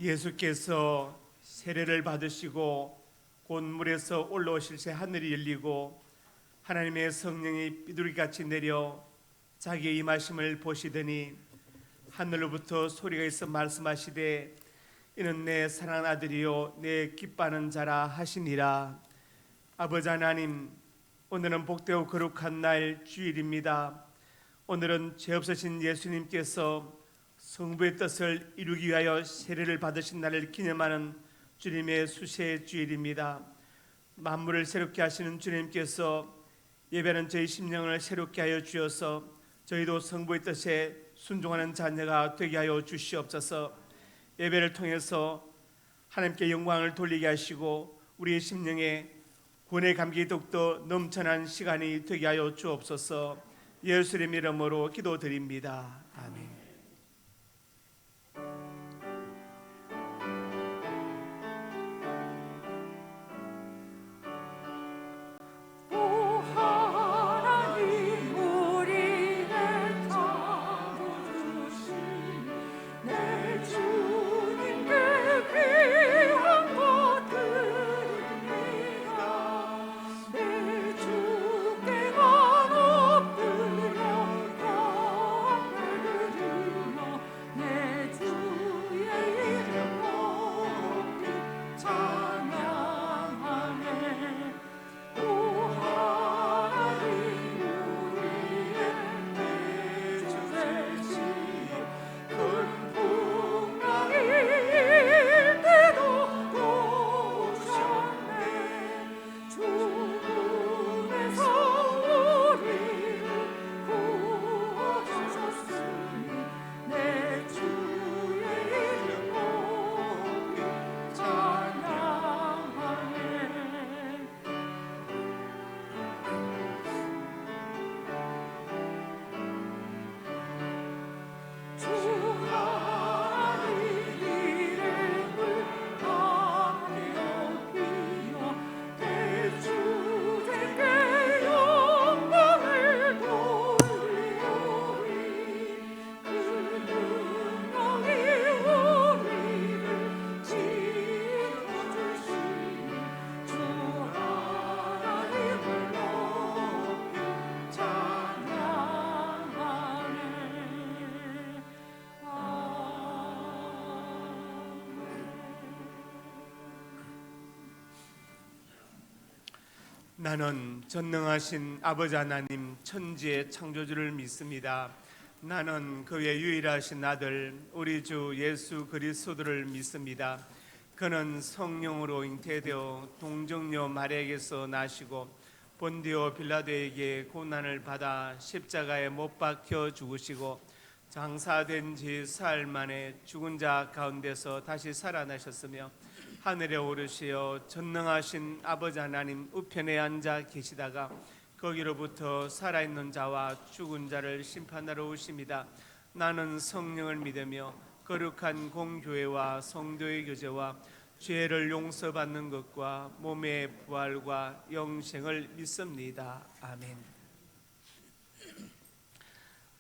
예수께서 세례를 받으시고 곧 물에서 올라오실 새 하늘이 열리고 하나님의 성령이 비둘기같이 내려 자기의 임하심을 보시더니 하늘로부터 소리가 있어 말씀하시되 이는 내 사랑하는 아들이요 내 기뻐하는 자라 하시니라. 아버지 하나님, 오늘은 복되고 거룩한 날 주일입니다. 오늘은 죄 없으신 예수님께서 성부의 뜻을 이루기 위하여 세례를 받으신 날을 기념하는 주님의 수세 주일입니다. 만물을 새롭게 하시는 주님께서 예배는 저희 심령을 새롭게 하여 주셔서 저희도 성부의 뜻에 순종하는 자녀가 되게 하여 주시옵소서. 예배를 통해서 하나님께 영광을 돌리게 하시고 우리의 심령에 구원의 감격이 더욱더 넘쳐난 시간이 되게 하여 주옵소서. 예수의 이름으로 기도드립니다. 아멘. 나는 전능하신 아버지 하나님 천지의 창조주를 믿습니다. 나는 그의 유일하신 아들 우리 주 예수 그리스도를 믿습니다. 그는 성령으로 잉태되어 동정녀 마리아에게서 나시고 본디오 빌라도에게 고난을 받아 십자가에 못 박혀 죽으시고 장사된 지 사흘 만에 죽은 자 가운데서 다시 살아나셨으며 하늘에 오르시어 전능하신 아버지 하나님 우편에 앉아 계시다가 거기로부터 살아있는 자와 죽은 자를 심판하러 오십니다. 나는 성령을 믿으며 거룩한 공교회와 성도의 교제와 죄를 용서받는 것과 몸의 부활과 영생을 믿습니다. 아멘.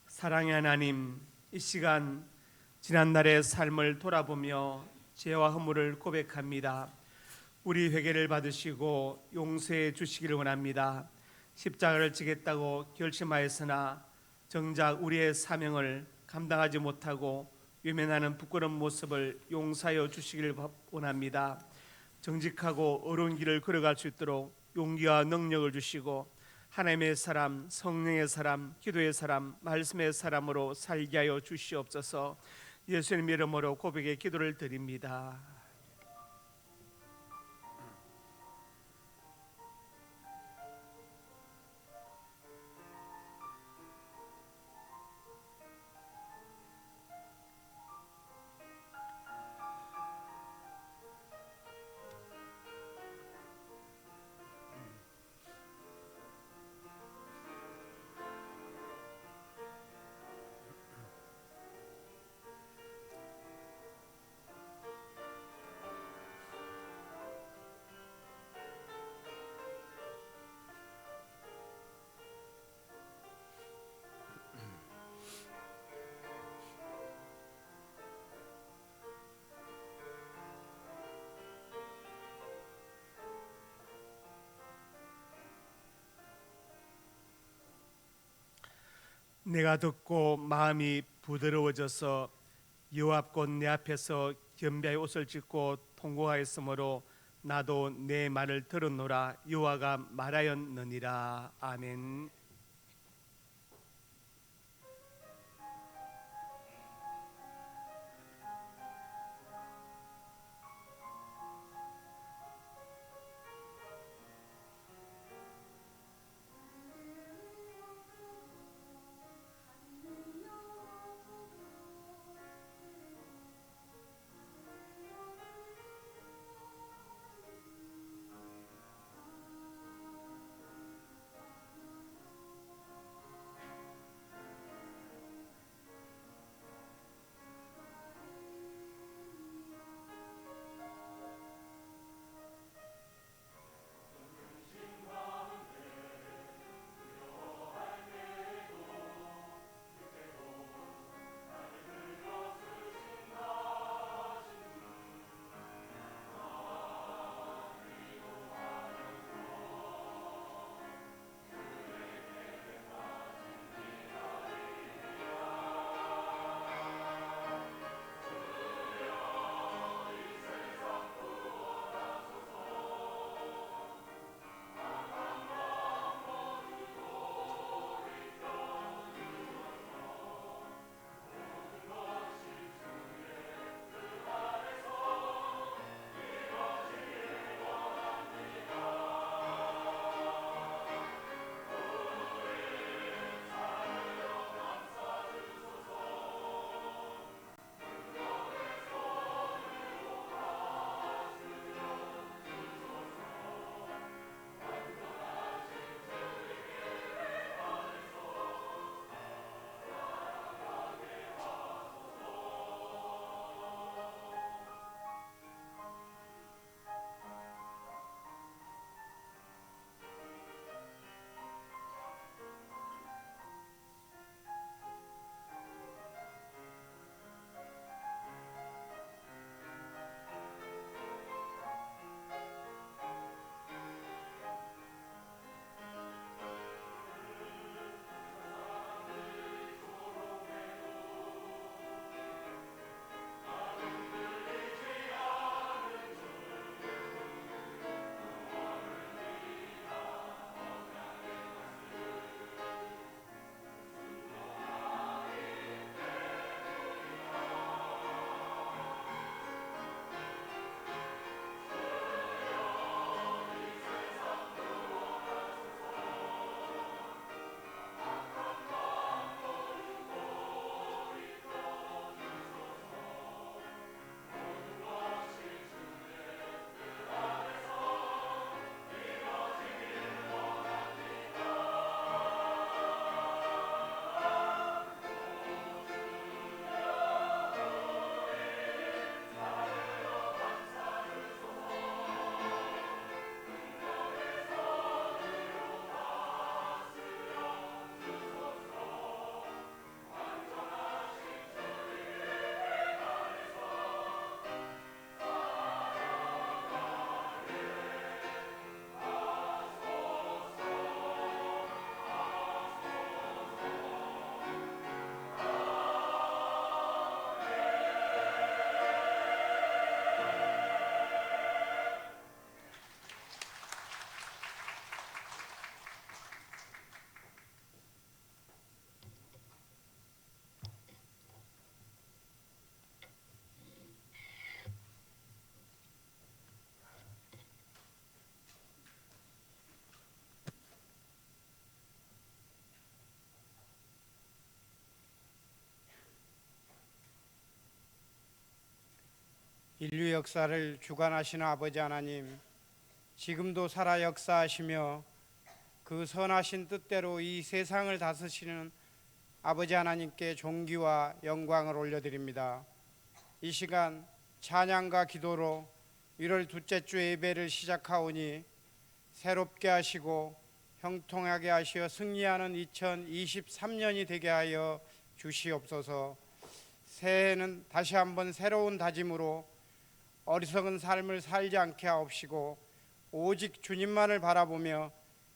사랑의 하나님, 이 시간 지난날의 삶을 돌아보며 죄와 허물을 고백합니다. 우리 회개를 받으시고 용서해 주시기를 원합니다. 십자가를 지겠다고 결심하였으나 정작 우리의 사명을 감당하지 못하고 외면하는 부끄러운 모습을 용서하여 주시기를 원합니다. 정직하고 어려운 길을 걸어갈 수 있도록 용기와 능력을 주시고 하나님의 사람, 성령의 사람, 기도의 사람, 말씀의 사람으로 살게 하여 주시옵소서. 예수님 이름으로 고백의 기도를 드립니다. 내가 듣고 마음이 부드러워져서 여호와 곧 내 앞에서 겸비하여 옷을 찢고 통곡하였으므로 나도 내 말을 들었노라. 여호와가 말하였느니라. 아멘. 인류 역사를 주관하시는 아버지 하나님, 지금도 살아 역사하시며 그 선하신 뜻대로 이 세상을 다스리시는 아버지 하나님께 존귀와 영광을 올려드립니다. 이 시간 찬양과 기도로 1월 둘째 주 예배를 시작하오니 새롭게 하시고 형통하게 하시어 승리하는 2023년이 되게 하여 주시옵소서. 새해에는 다시 한번 새로운 다짐으로 어리석은 삶을 살지 않게 하옵시고 오직 주님만을 바라보며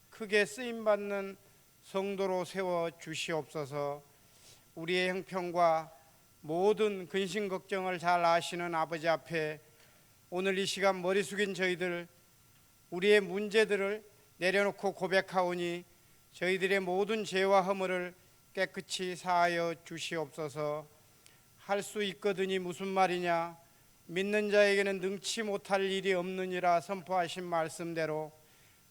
크게 쓰임받는 성도로 세워 주시옵소서. 우리의 형편과 모든 근심 걱정을 잘 아시는 아버지 앞에 오늘 이 시간 머리 숙인 저희들 우리의 문제들을 내려놓고 고백하오니 저희들의 모든 죄와 허물을 깨끗이 사하여 주시옵소서. 할 수 있거든이 무슨 말이냐, 믿는 자에게는 능치 못할 일이 없느니라 선포하신 말씀대로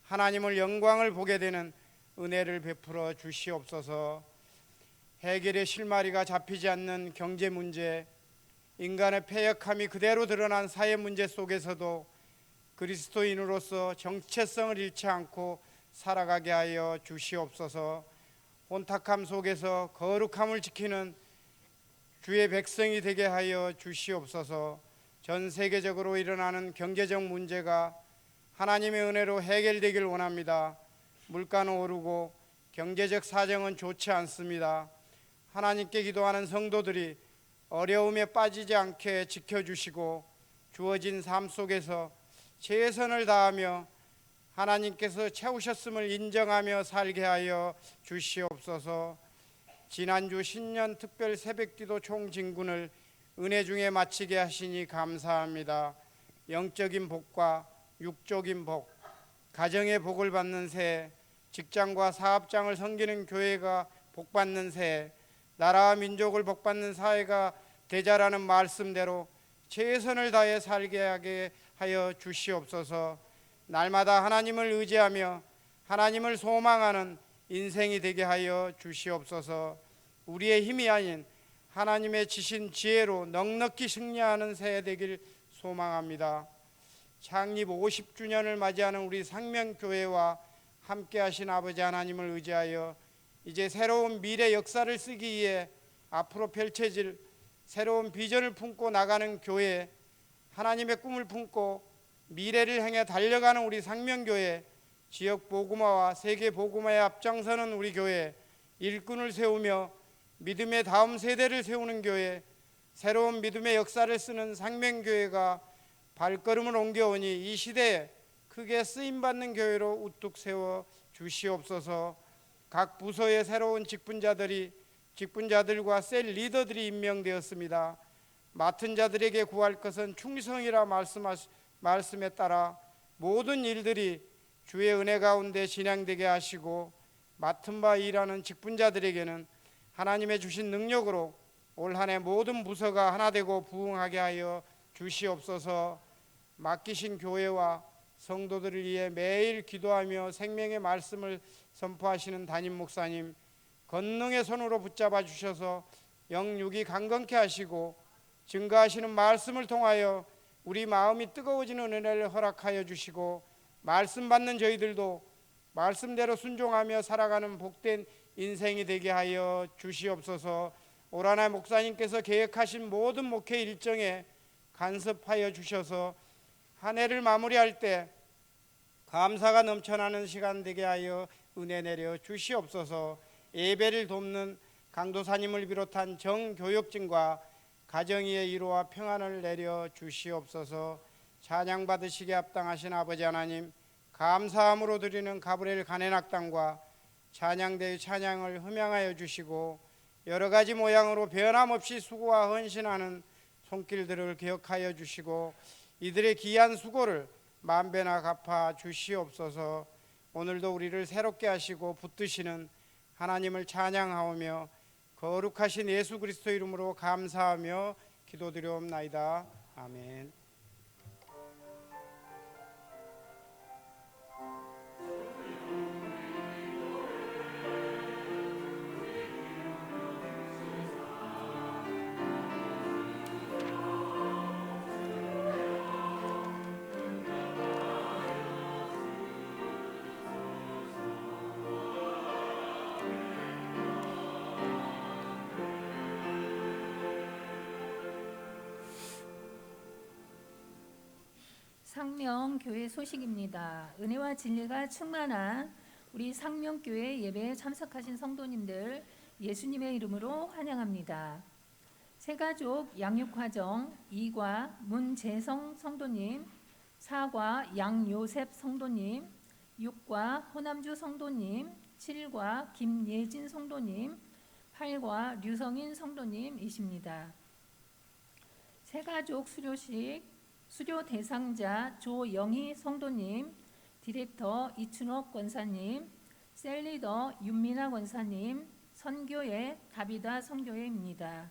하나님을 영광을 보게 되는 은혜를 베풀어 주시옵소서. 해결의 실마리가 잡히지 않는 경제 문제, 인간의 패역함이 그대로 드러난 사회 문제 속에서도 그리스도인으로서 정체성을 잃지 않고 살아가게 하여 주시옵소서. 혼탁함 속에서 거룩함을 지키는 주의 백성이 되게 하여 주시옵소서. 전 세계적으로 일어나는 경제적 문제가 하나님의 은혜로 해결되길 원합니다. 물가는 오르고 경제적 사정은 좋지 않습니다. 하나님께 기도하는 성도들이 어려움에 빠지지 않게 지켜주시고 주어진 삶 속에서 최선을 다하며 하나님께서 채우셨음을 인정하며 살게 하여 주시옵소서. 지난주 신년 특별 새벽기도 총진군을 은혜 중에 마치게 하시니 감사합니다. 영적인 복과 육적인 복, 가정의 복을 받는 새해, 직장과 사업장을 섬기는 교회가 복받는 새해, 나라와 민족을 복받는 사회가 되자라는 말씀대로 최선을 다해 살게 하게 하여 주시옵소서. 날마다 하나님을 의지하며 하나님을 소망하는 인생이 되게 하여 주시옵소서. 우리의 힘이 아닌 하나님의 지신 지혜로 넉넉히 승리하는 새해 되길 소망합니다. 창립 50주년을 맞이하는 우리 상명교회와 함께 하신 아버지 하나님을 의지하여 이제 새로운 미래 역사를 쓰기 위해 앞으로 펼쳐질 새로운 비전을 품고 나가는 교회, 하나님의 꿈을 품고 미래를 향해 달려가는 우리 상명교회, 지역 복음화와 세계 복음화에 앞장서는 우리 교회, 일꾼을 세우며 믿음의 다음 세대를 세우는 교회, 새로운 믿음의 역사를 쓰는 상명교회가 발걸음을 옮겨오니 이 시대에 크게 쓰임받는 교회로 우뚝 세워 주시옵소서. 각 부서의 새로운 직분자들과 셀 리더들이 임명되었습니다. 맡은 자들에게 구할 것은 충성이라 말씀에 따라 모든 일들이 주의 은혜 가운데 진행되게 하시고, 맡은 바 일하는 직분자들에게는 하나님의 주신 능력으로 올 한 해 모든 부서가 하나 되고 부흥하게 하여 주시옵소서. 맡기신 교회와 성도들을 위해 매일 기도하며 생명의 말씀을 선포하시는 담임 목사님, 권능의 손으로 붙잡아 주셔서 영육이 강건케 하시고 증거하시는 말씀을 통하여 우리 마음이 뜨거워지는 은혜를 허락하여 주시고, 말씀 받는 저희들도 말씀대로 순종하며 살아가는 복된 인생이 되게 하여 주시옵소서. 올 한 해 목사님께서 계획하신 모든 목회 일정에 간섭하여 주셔서 한 해를 마무리할 때 감사가 넘쳐나는 시간 되게 하여 은혜 내려 주시옵소서. 예배를 돕는 강도사님을 비롯한 정교육진과 가정의 위로와 평안을 내려 주시옵소서. 찬양 받으시기에 합당하신 아버지 하나님, 감사함으로 드리는 가브리엘 간해낙당과 찬양대의 찬양을 흠양하여 주시고, 여러 가지 모양으로 변함없이 수고와 헌신하는 손길들을 기억하여 주시고, 이들의 귀한 수고를 만배나 갚아 주시옵소서. 오늘도 우리를 새롭게 하시고 붙드시는 하나님을 찬양하오며 거룩하신 예수 그리스도 이름으로 감사하며 기도드리옵나이다. 아멘. 상명교회 소식입니다. 은혜와 진리가 충만한 우리 상명교회 예배에 참석하신 성도님들 예수님의 이름으로 환영합니다. 새가족 양육화정 2과 문재성 성도님, 4과 양요셉 성도님, 6과 호남주 성도님, 7과 김예진 성도님, 8과 류성인 성도님이십니다. 새가족 수료식 수료 대상자 조영희 성도님, 디렉터 이춘옥 권사님, 셀리더 윤미나 권사님, 선교회 다비다 선교회입니다.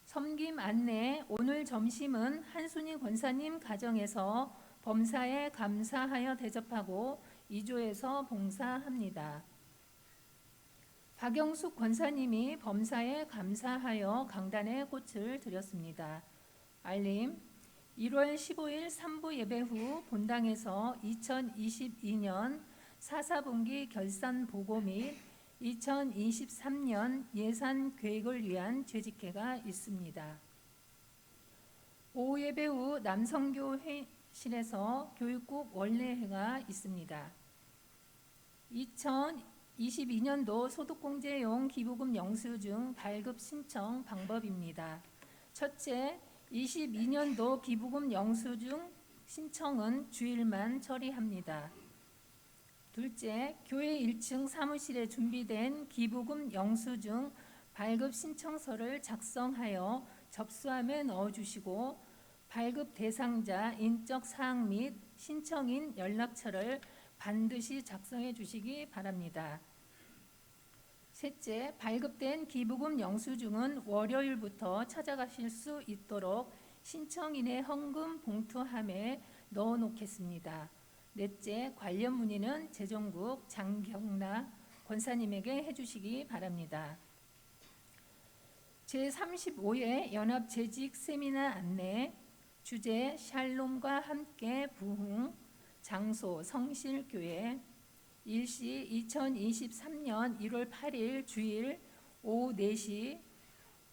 섬김 안내 오늘 점심은 한순희 권사님 가정에서 범사에 감사하여 대접하고 2조에서 봉사합니다. 박영숙 권사님이 범사에 감사하여 강단에 꽃을 드렸습니다. 알림 1월 15일 3부 예배 후 본당에서 2022년 4사분기 결산 보고 및 2023년 예산 계획을 위한 재직회가 있습니다. 오후 예배 후 남성교 회실에서 교육국 원례회가 있습니다. 2022년도 소득공제용 기부금 영수증 발급 신청 방법입니다. 첫째, 22년도 기부금 영수증 신청은 주일만 처리합니다. 둘째, 교회 1층 사무실에 준비된 기부금 영수증 발급 신청서를 작성하여 접수함에 넣어주시고 발급 대상자 인적 사항 및 신청인 연락처를 반드시 작성해 주시기 바랍니다. 셋째, 발급된 기부금 영수증은 월요일부터 찾아가실 수 있도록 신청인의 헌금 봉투함에 넣어 놓겠습니다. 넷째, 관련 문의는 재정국 장경락 권사님에게 해주시기 바랍니다. 제35회 연합재직 세미나 안내, 주제 샬롬과 함께 부흥, 장소 성실교회, 일시 2023년 1월 8일 주일 오후 4시,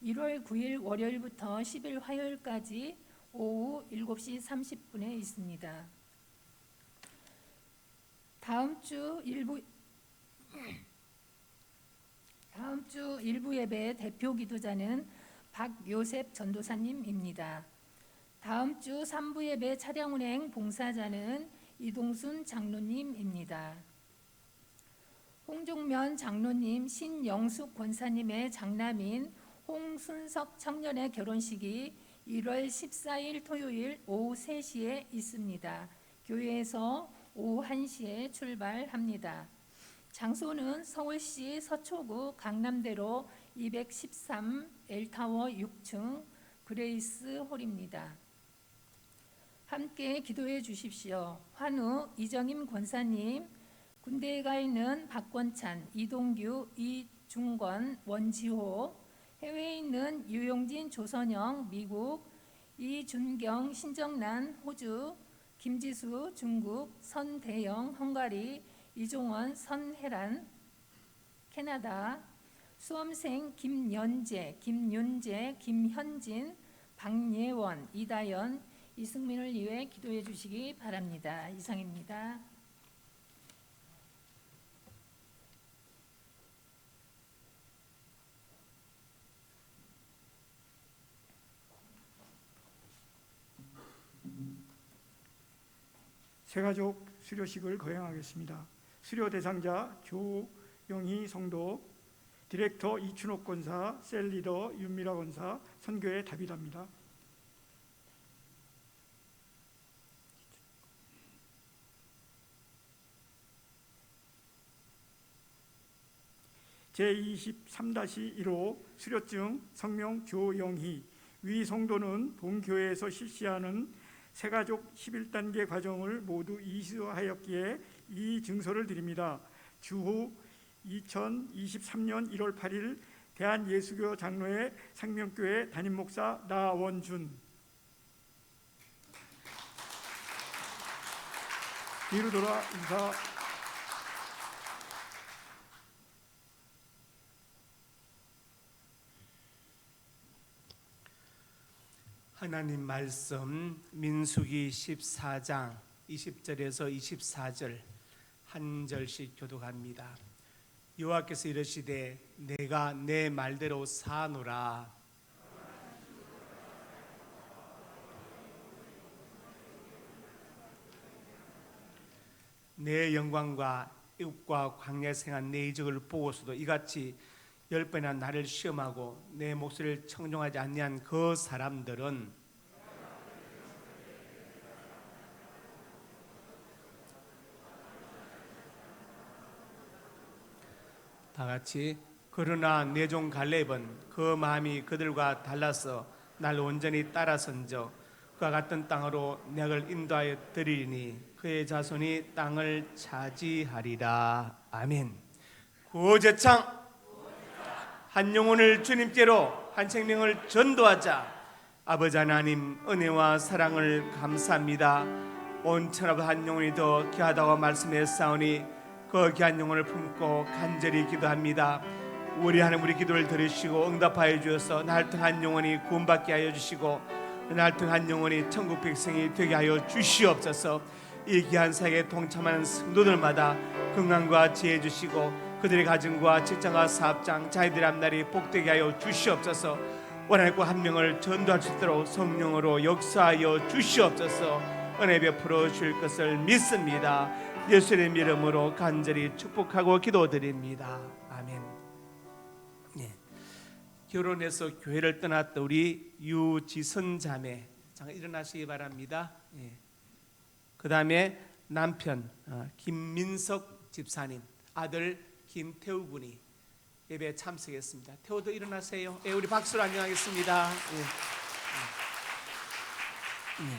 1월 9일 월요일부터 10일 화요일까지 오후 7시 30분에 있습니다. 다음 주 일부 예배 대표 기도자는 박요셉 전도사님입니다. 다음 주 3부 예배 차량 운행 봉사자는 이동순 장로님입니다. 홍종면 장로님, 신영숙 권사님의 장남인 홍순석 청년의 결혼식이 1월 14일 토요일 오후 3시에 있습니다. 교회에서 오후 1시에 출발합니다. 장소는 서울시 서초구 강남대로 213 L타워 6층 그레이스 홀입니다. 함께 기도해 주십시오. 환우 이정임 권사님, 군대에 가 있는 박권찬, 이동규, 이중권, 원지호, 해외에 있는 유용진, 조선영, 미국, 이준경, 신정란, 호주, 김지수, 중국, 선대영, 헝가리, 이종원, 선혜란, 캐나다, 수험생 김연재, 김윤재, 김현진, 박예원, 이다연, 이승민을 위해 기도해 주시기 바랍니다. 이상입니다. 새가족 수료식을 거행하겠습니다. 수료 대상자 조영희 성도, 디렉터 이춘옥 권사, 셀리더 윤미라 권사, 선교회 다비다입니다. 제23-1호 수료증 성명 조영희, 위 성도는 본교회에서 실시하는 새가족 11단계 과정을 모두 이수하였기에 이 증서를 드립니다. 주후 2023년 1월 8일 대한예수교 장로회 상명교회 담임목사 나원준. 뒤로 돌아 인사. 하나님 말씀 민수기 14장 20절에서 24절 한 절씩 교독합니다. 여호와께서 이르시되 내가 내 말대로 사노라. 내 영광과 이웃과 광야에 생한 내 이적을 보고서도 이같이 10번이나 나를 시험하고 내 목소리를 청종하지 아니한 그 사람들은 다 같이 그러나 내 종 갈렙은 그 마음이 그들과 달라서 날 온전히 따라선적 그와 같은 땅으로 내가 인도하여 드리니 그의 자손이 땅을 차지하리라. 아멘. 구제창 한 영혼을 주님께로 한 생명을 전도하자. 아버지 하나님 은혜와 사랑을 감사합니다. 온 천하보다 한 영혼이 더 귀하다고 말씀했사오니 그 귀한 영혼을 품고 간절히 기도합니다. 우리 하나님 우리 기도를 들으시고 응답하여 주셔서 날등한 영혼이 구원받게 하여 주시고 날등한 영혼이 천국 백성이 되게 하여 주시옵소서. 이 귀한 사역에 동참하는 성도들마다 건강과 지혜 주시고 그들의 가정과 직장과 사업장 자기들의 앞날이 복되게 하여 주시옵소서. 원하고 한 명을 전도할 수 있도록 성령으로 역사하여 주시옵소서. 은혜 베풀어 주실 것을 믿습니다. 예수님 이름으로 간절히 축복하고 기도드립니다. 아멘. 네. 결혼해서 교회를 떠났던 우리 유지선 자매 잠깐 일어나시기 바랍니다. 네. 그 다음에 남편 김민석 집사님, 아들 김태우 군이 예배에 참석했습니다. 태우도 일어나세요. 예, 우리 박수로 안녕하겠습니다. 예. 예.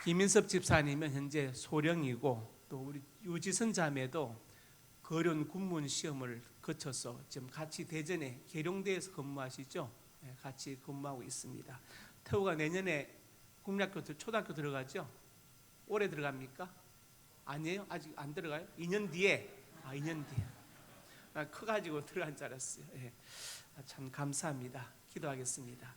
김민섭 집사님은 현재 소령이고 또 우리 유지선 자매도 거련 군문 시험을 거쳐서 지금 같이 대전에 계룡대에서 근무하시죠. 예, 같이 근무하고 있습니다. 태우가 내년에 국민학교 초등학교 들어가죠. 올해 들어갑니까? 아니에요? 아직 안 들어가요? 2년 뒤에. 2년 뒤에. 나 커가지고 들어간 줄 알았어요. 예. 참 감사합니다. 기도하겠습니다.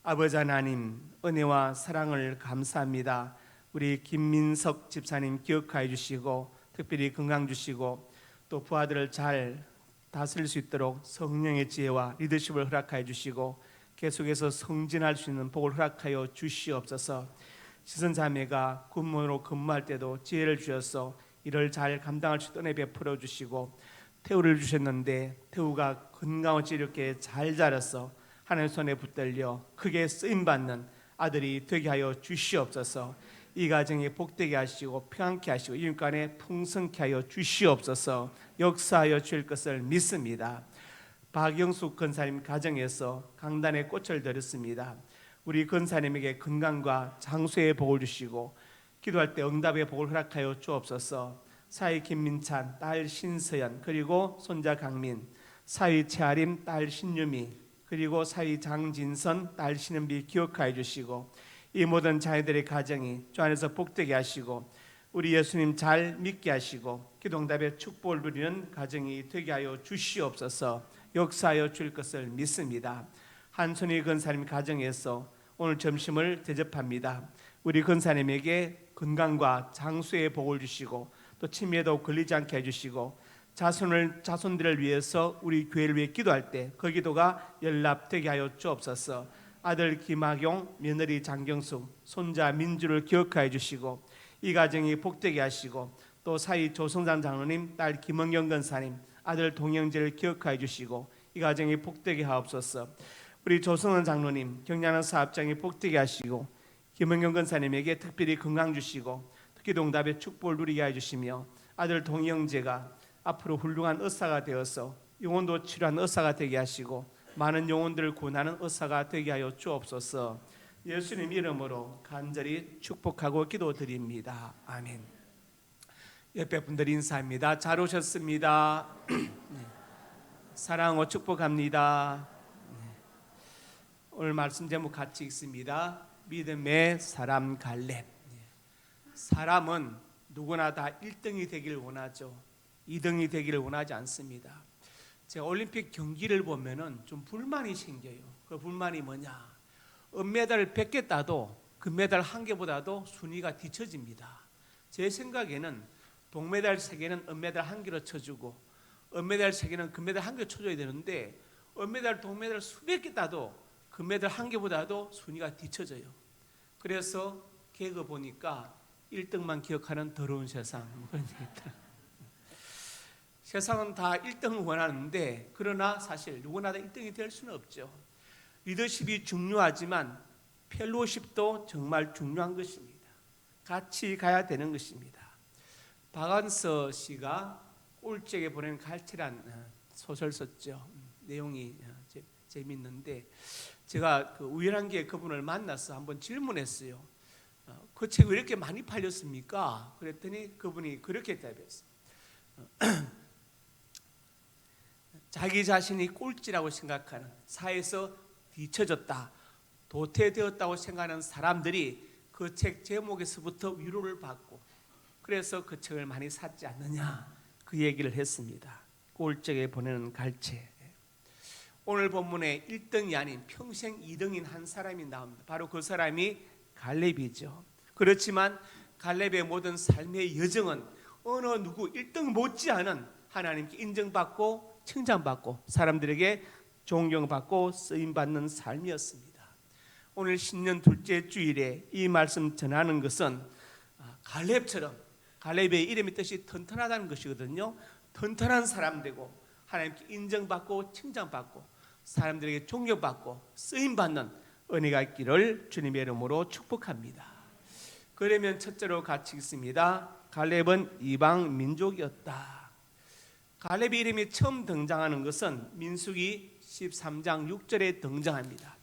아버지 하나님 은혜와 사랑을 감사합니다. 우리 김민석 집사님 기억하여 주시고 특별히 건강 주시고 또 부하들을 잘 다스릴 수 있도록 성령의 지혜와 리더십을 허락하여 주시고 계속해서 승진할 수 있는 복을 허락하여 주시옵소서. 시선 자매가 군무로 근무할 때도 지혜를 주셔서 이를 잘 감당할 수 있도록 은혜 베풀어 주시고 태우를 주셨는데 태우가 건강을 이렇게 잘 자라서 하나님 손에 붙들려 크게 쓰임받는 아들이 되게 하여 주시옵소서. 이 가정에 복되게 하시고 평안케 하시고 이웃 간에 풍성케 하여 주시옵소서. 역사하여 주실 것을 믿습니다. 박영숙 권사님 가정에서 강단의 꽃을 들었습니다. 우리 권사님에게 건강과 장수의 복을 주시고 기도할 때 응답의 복을 허락하여 주옵소서. 사위 김민찬, 딸 신서연, 그리고 손자 강민, 사위 최아림, 딸 신유미, 그리고 사위 장진선, 딸 신은비 기억하여 주시고 이 모든 자녀들의 가정이 주 안에서 복되게 하시고 우리 예수님 잘 믿게 하시고 기도응답의 축복을 누리는 가정이 되게 하여 주시옵소서. 역사하여 줄 것을 믿습니다. 한손희 권사님 가정에서 오늘 점심을 대접합니다. 우리 권사님에게 건강과 장수의 복을 주시고 또 치매도 걸리지 않게 해주시고 자손들을 위해서 우리 교회를 위해 기도할 때 그 기도가 연락되게 하여 주옵소서. 아들 김학용, 며느리 장경숙, 손자 민주를 기억하여 주시고 이 가정이 복되게 하시고 또 사위 조성장 장로님, 딸 김은경 권사님, 아들 동영재를 기억하여 주시고 이 가정이 복되게 하옵소서. 우리 조성원 장로님, 경량한 사업장이 복되게 하시고 김은경 권사님에게 특별히 건강 주시고 기도응답의 축복을 누리게 해주시며 아들 동영재가 앞으로 훌륭한 의사가 되어서 영혼도 치료한 의사가 되게 하시고 많은 영혼들을 구원하는 의사가 되게 하여 주옵소서. 예수님 이름으로 간절히 축복하고 기도드립니다. 아멘. 옆에 분들 인사합니다. 잘 오셨습니다. 사랑하고 축복합니다. 오늘 말씀 제목 같이 읽습니다. 믿음의 사람 갈렙. 사람은 누구나 다 1등이 되기를 원하죠. 2등이 되기를 원하지 않습니다. 제가 올림픽 경기를 보면은 좀 불만이 생겨요. 그 불만이 뭐냐? 은메달 100개 따도 금메달 1개보다도 순위가 뒤처집니다. 제 생각에는 동메달 3개는 은메달 1개로 쳐주고 은메달 3개는 금메달 1개로 쳐줘야 되는데 은메달, 동메달 수백 개 따도 금메달 1개보다도 순위가 뒤처져요. 그래서 개그 보니까 1등만 기억하는 더러운 세상 그런 얘기 있더라고요. 세상은 다 1등을 원하는데 그러나 사실 누구나 다 1등이 될 수는 없죠. 리더십이 중요하지만 펠로십도 정말 중요한 것입니다. 같이 가야 되는 것입니다. 박완서 씨가 꼴찌에게 보낸 갈채란 소설 썼죠. 내용이 재밌는데 제가 우연한 게 그분을 만나서 한번 질문했어요. 그 책이 왜 이렇게 많이 팔렸습니까? 그랬더니 그분이 그렇게 답했어요. 자기 자신이 꼴찌라고 생각하는, 사회에서 뒤처졌다, 도태되었다고 생각하는 사람들이 그 책 제목에서부터 위로를 받고 그래서 그 책을 많이 샀지 않느냐, 그 얘기를 했습니다. 꼴찌에게 보내는 갈채. 오늘 본문에 1등이 아닌 평생 2등인 한 사람이 나옵니다. 바로 그 사람이 갈렙이죠. 그렇지만 갈렙의 모든 삶의 여정은 어느 누구 1등 못지않은 하나님께 인정받고 칭찬받고 사람들에게 존경받고 쓰임받는 삶이었습니다. 오늘 신년 둘째 주일에 이 말씀 전하는 것은 갈렙처럼, 갈렙의 이름의 뜻이 튼튼하다는 것이거든요. 튼튼한 사람 되고 하나님께 인정받고 칭찬받고 사람들에게 존경받고 쓰임받는 은혜가 있기를 주님의 이름으로 축복합니다. 그러면 첫째로 같이 읽습니다. 갈렙은 이방 민족이었다. 갈렙의 이름이 처음 등장하는 것은 민수기 13장 6절에 등장합니다.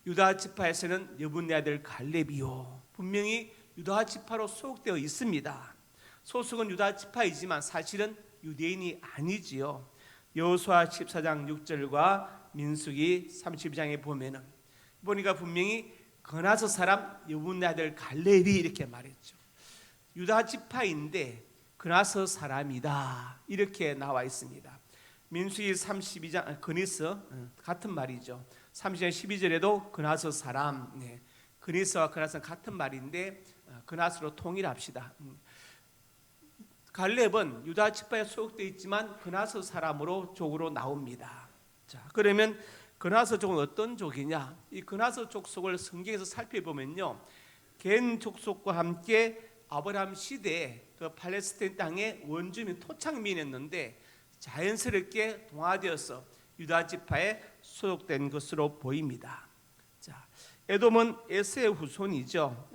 유다 지파에서는 여분네 아들 갈렙이요, 분명히 유다 지파로 소속되어 있습니다. 소속은 유다 지파이지만 사실은 유대인이 아니지요. 여호수아 14장 6절과 민수기 32장에 보니까 분명히 그나서 사람 여분네 아들 갈렙이 이렇게 말했죠. 유다 지파인데 그나서 사람이다 이렇게 나와 있습니다. 민수기 32장 그니스 같은 말이죠. 30장 12절에도 그나서 사람, 그니스와 그나서는 같은 말인데 그나서로 통일합시다. 갈렙은 유다 지파에 소속되어 있지만 그나서 사람으로 족으로 나옵니다. 자, 그러면 그나서 족은 어떤 족이냐? 이 그나서 족속을 성경에서 살펴보면요, 겐 족속과 함께 아브라함 시대에 그 팔레스타인 땅에 원주민 토착민이었는데 자연스럽게 동화되어서 유다 지파에 소속된 것으로 보입니다. 자, 에돔은 에스의 후손이죠.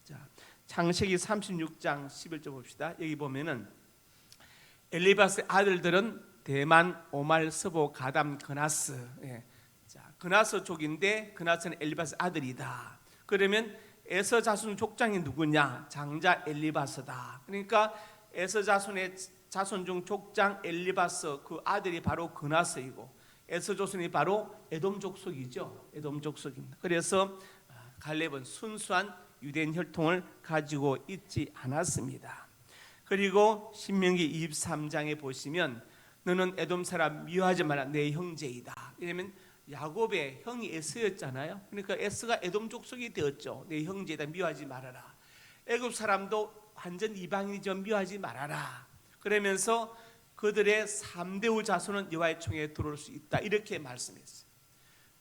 자, 창세기 36장 11절 봅시다. 여기 보면은 엘리바스의 아들들은 대만, 오말, 스보, 가담, 그나스. 자, 그나스 족인데 그나스는 엘리바스 아들이다. 그러면 에서 자손 족장이 누구냐? 장자 엘리바스다. 그러니까 에서 자손의 자손 중 족장 엘리바스 그 아들이 바로 그나스이고 에서 조선이 바로 에돔 족속이죠. 에돔 족속입니다. 그래서 갈렙은 순수한 유대인 혈통을 가지고 있지 않았습니다. 그리고 신명기 23장에 보시면 너는 에돔 사람 미워하지 마라, 내 형제이다. 왜냐하면 야곱의 형이 에스였잖아요. 그러니까 에스가 에돔 족속이 되었죠. 내 형제이다, 미워하지 말아라. 애굽 사람도 완전 이방인이죠. 미워하지 말아라. 그러면서 그들의 3대 우 자손은 여호와의 총에 들어올 수 있다 이렇게 말씀했어요.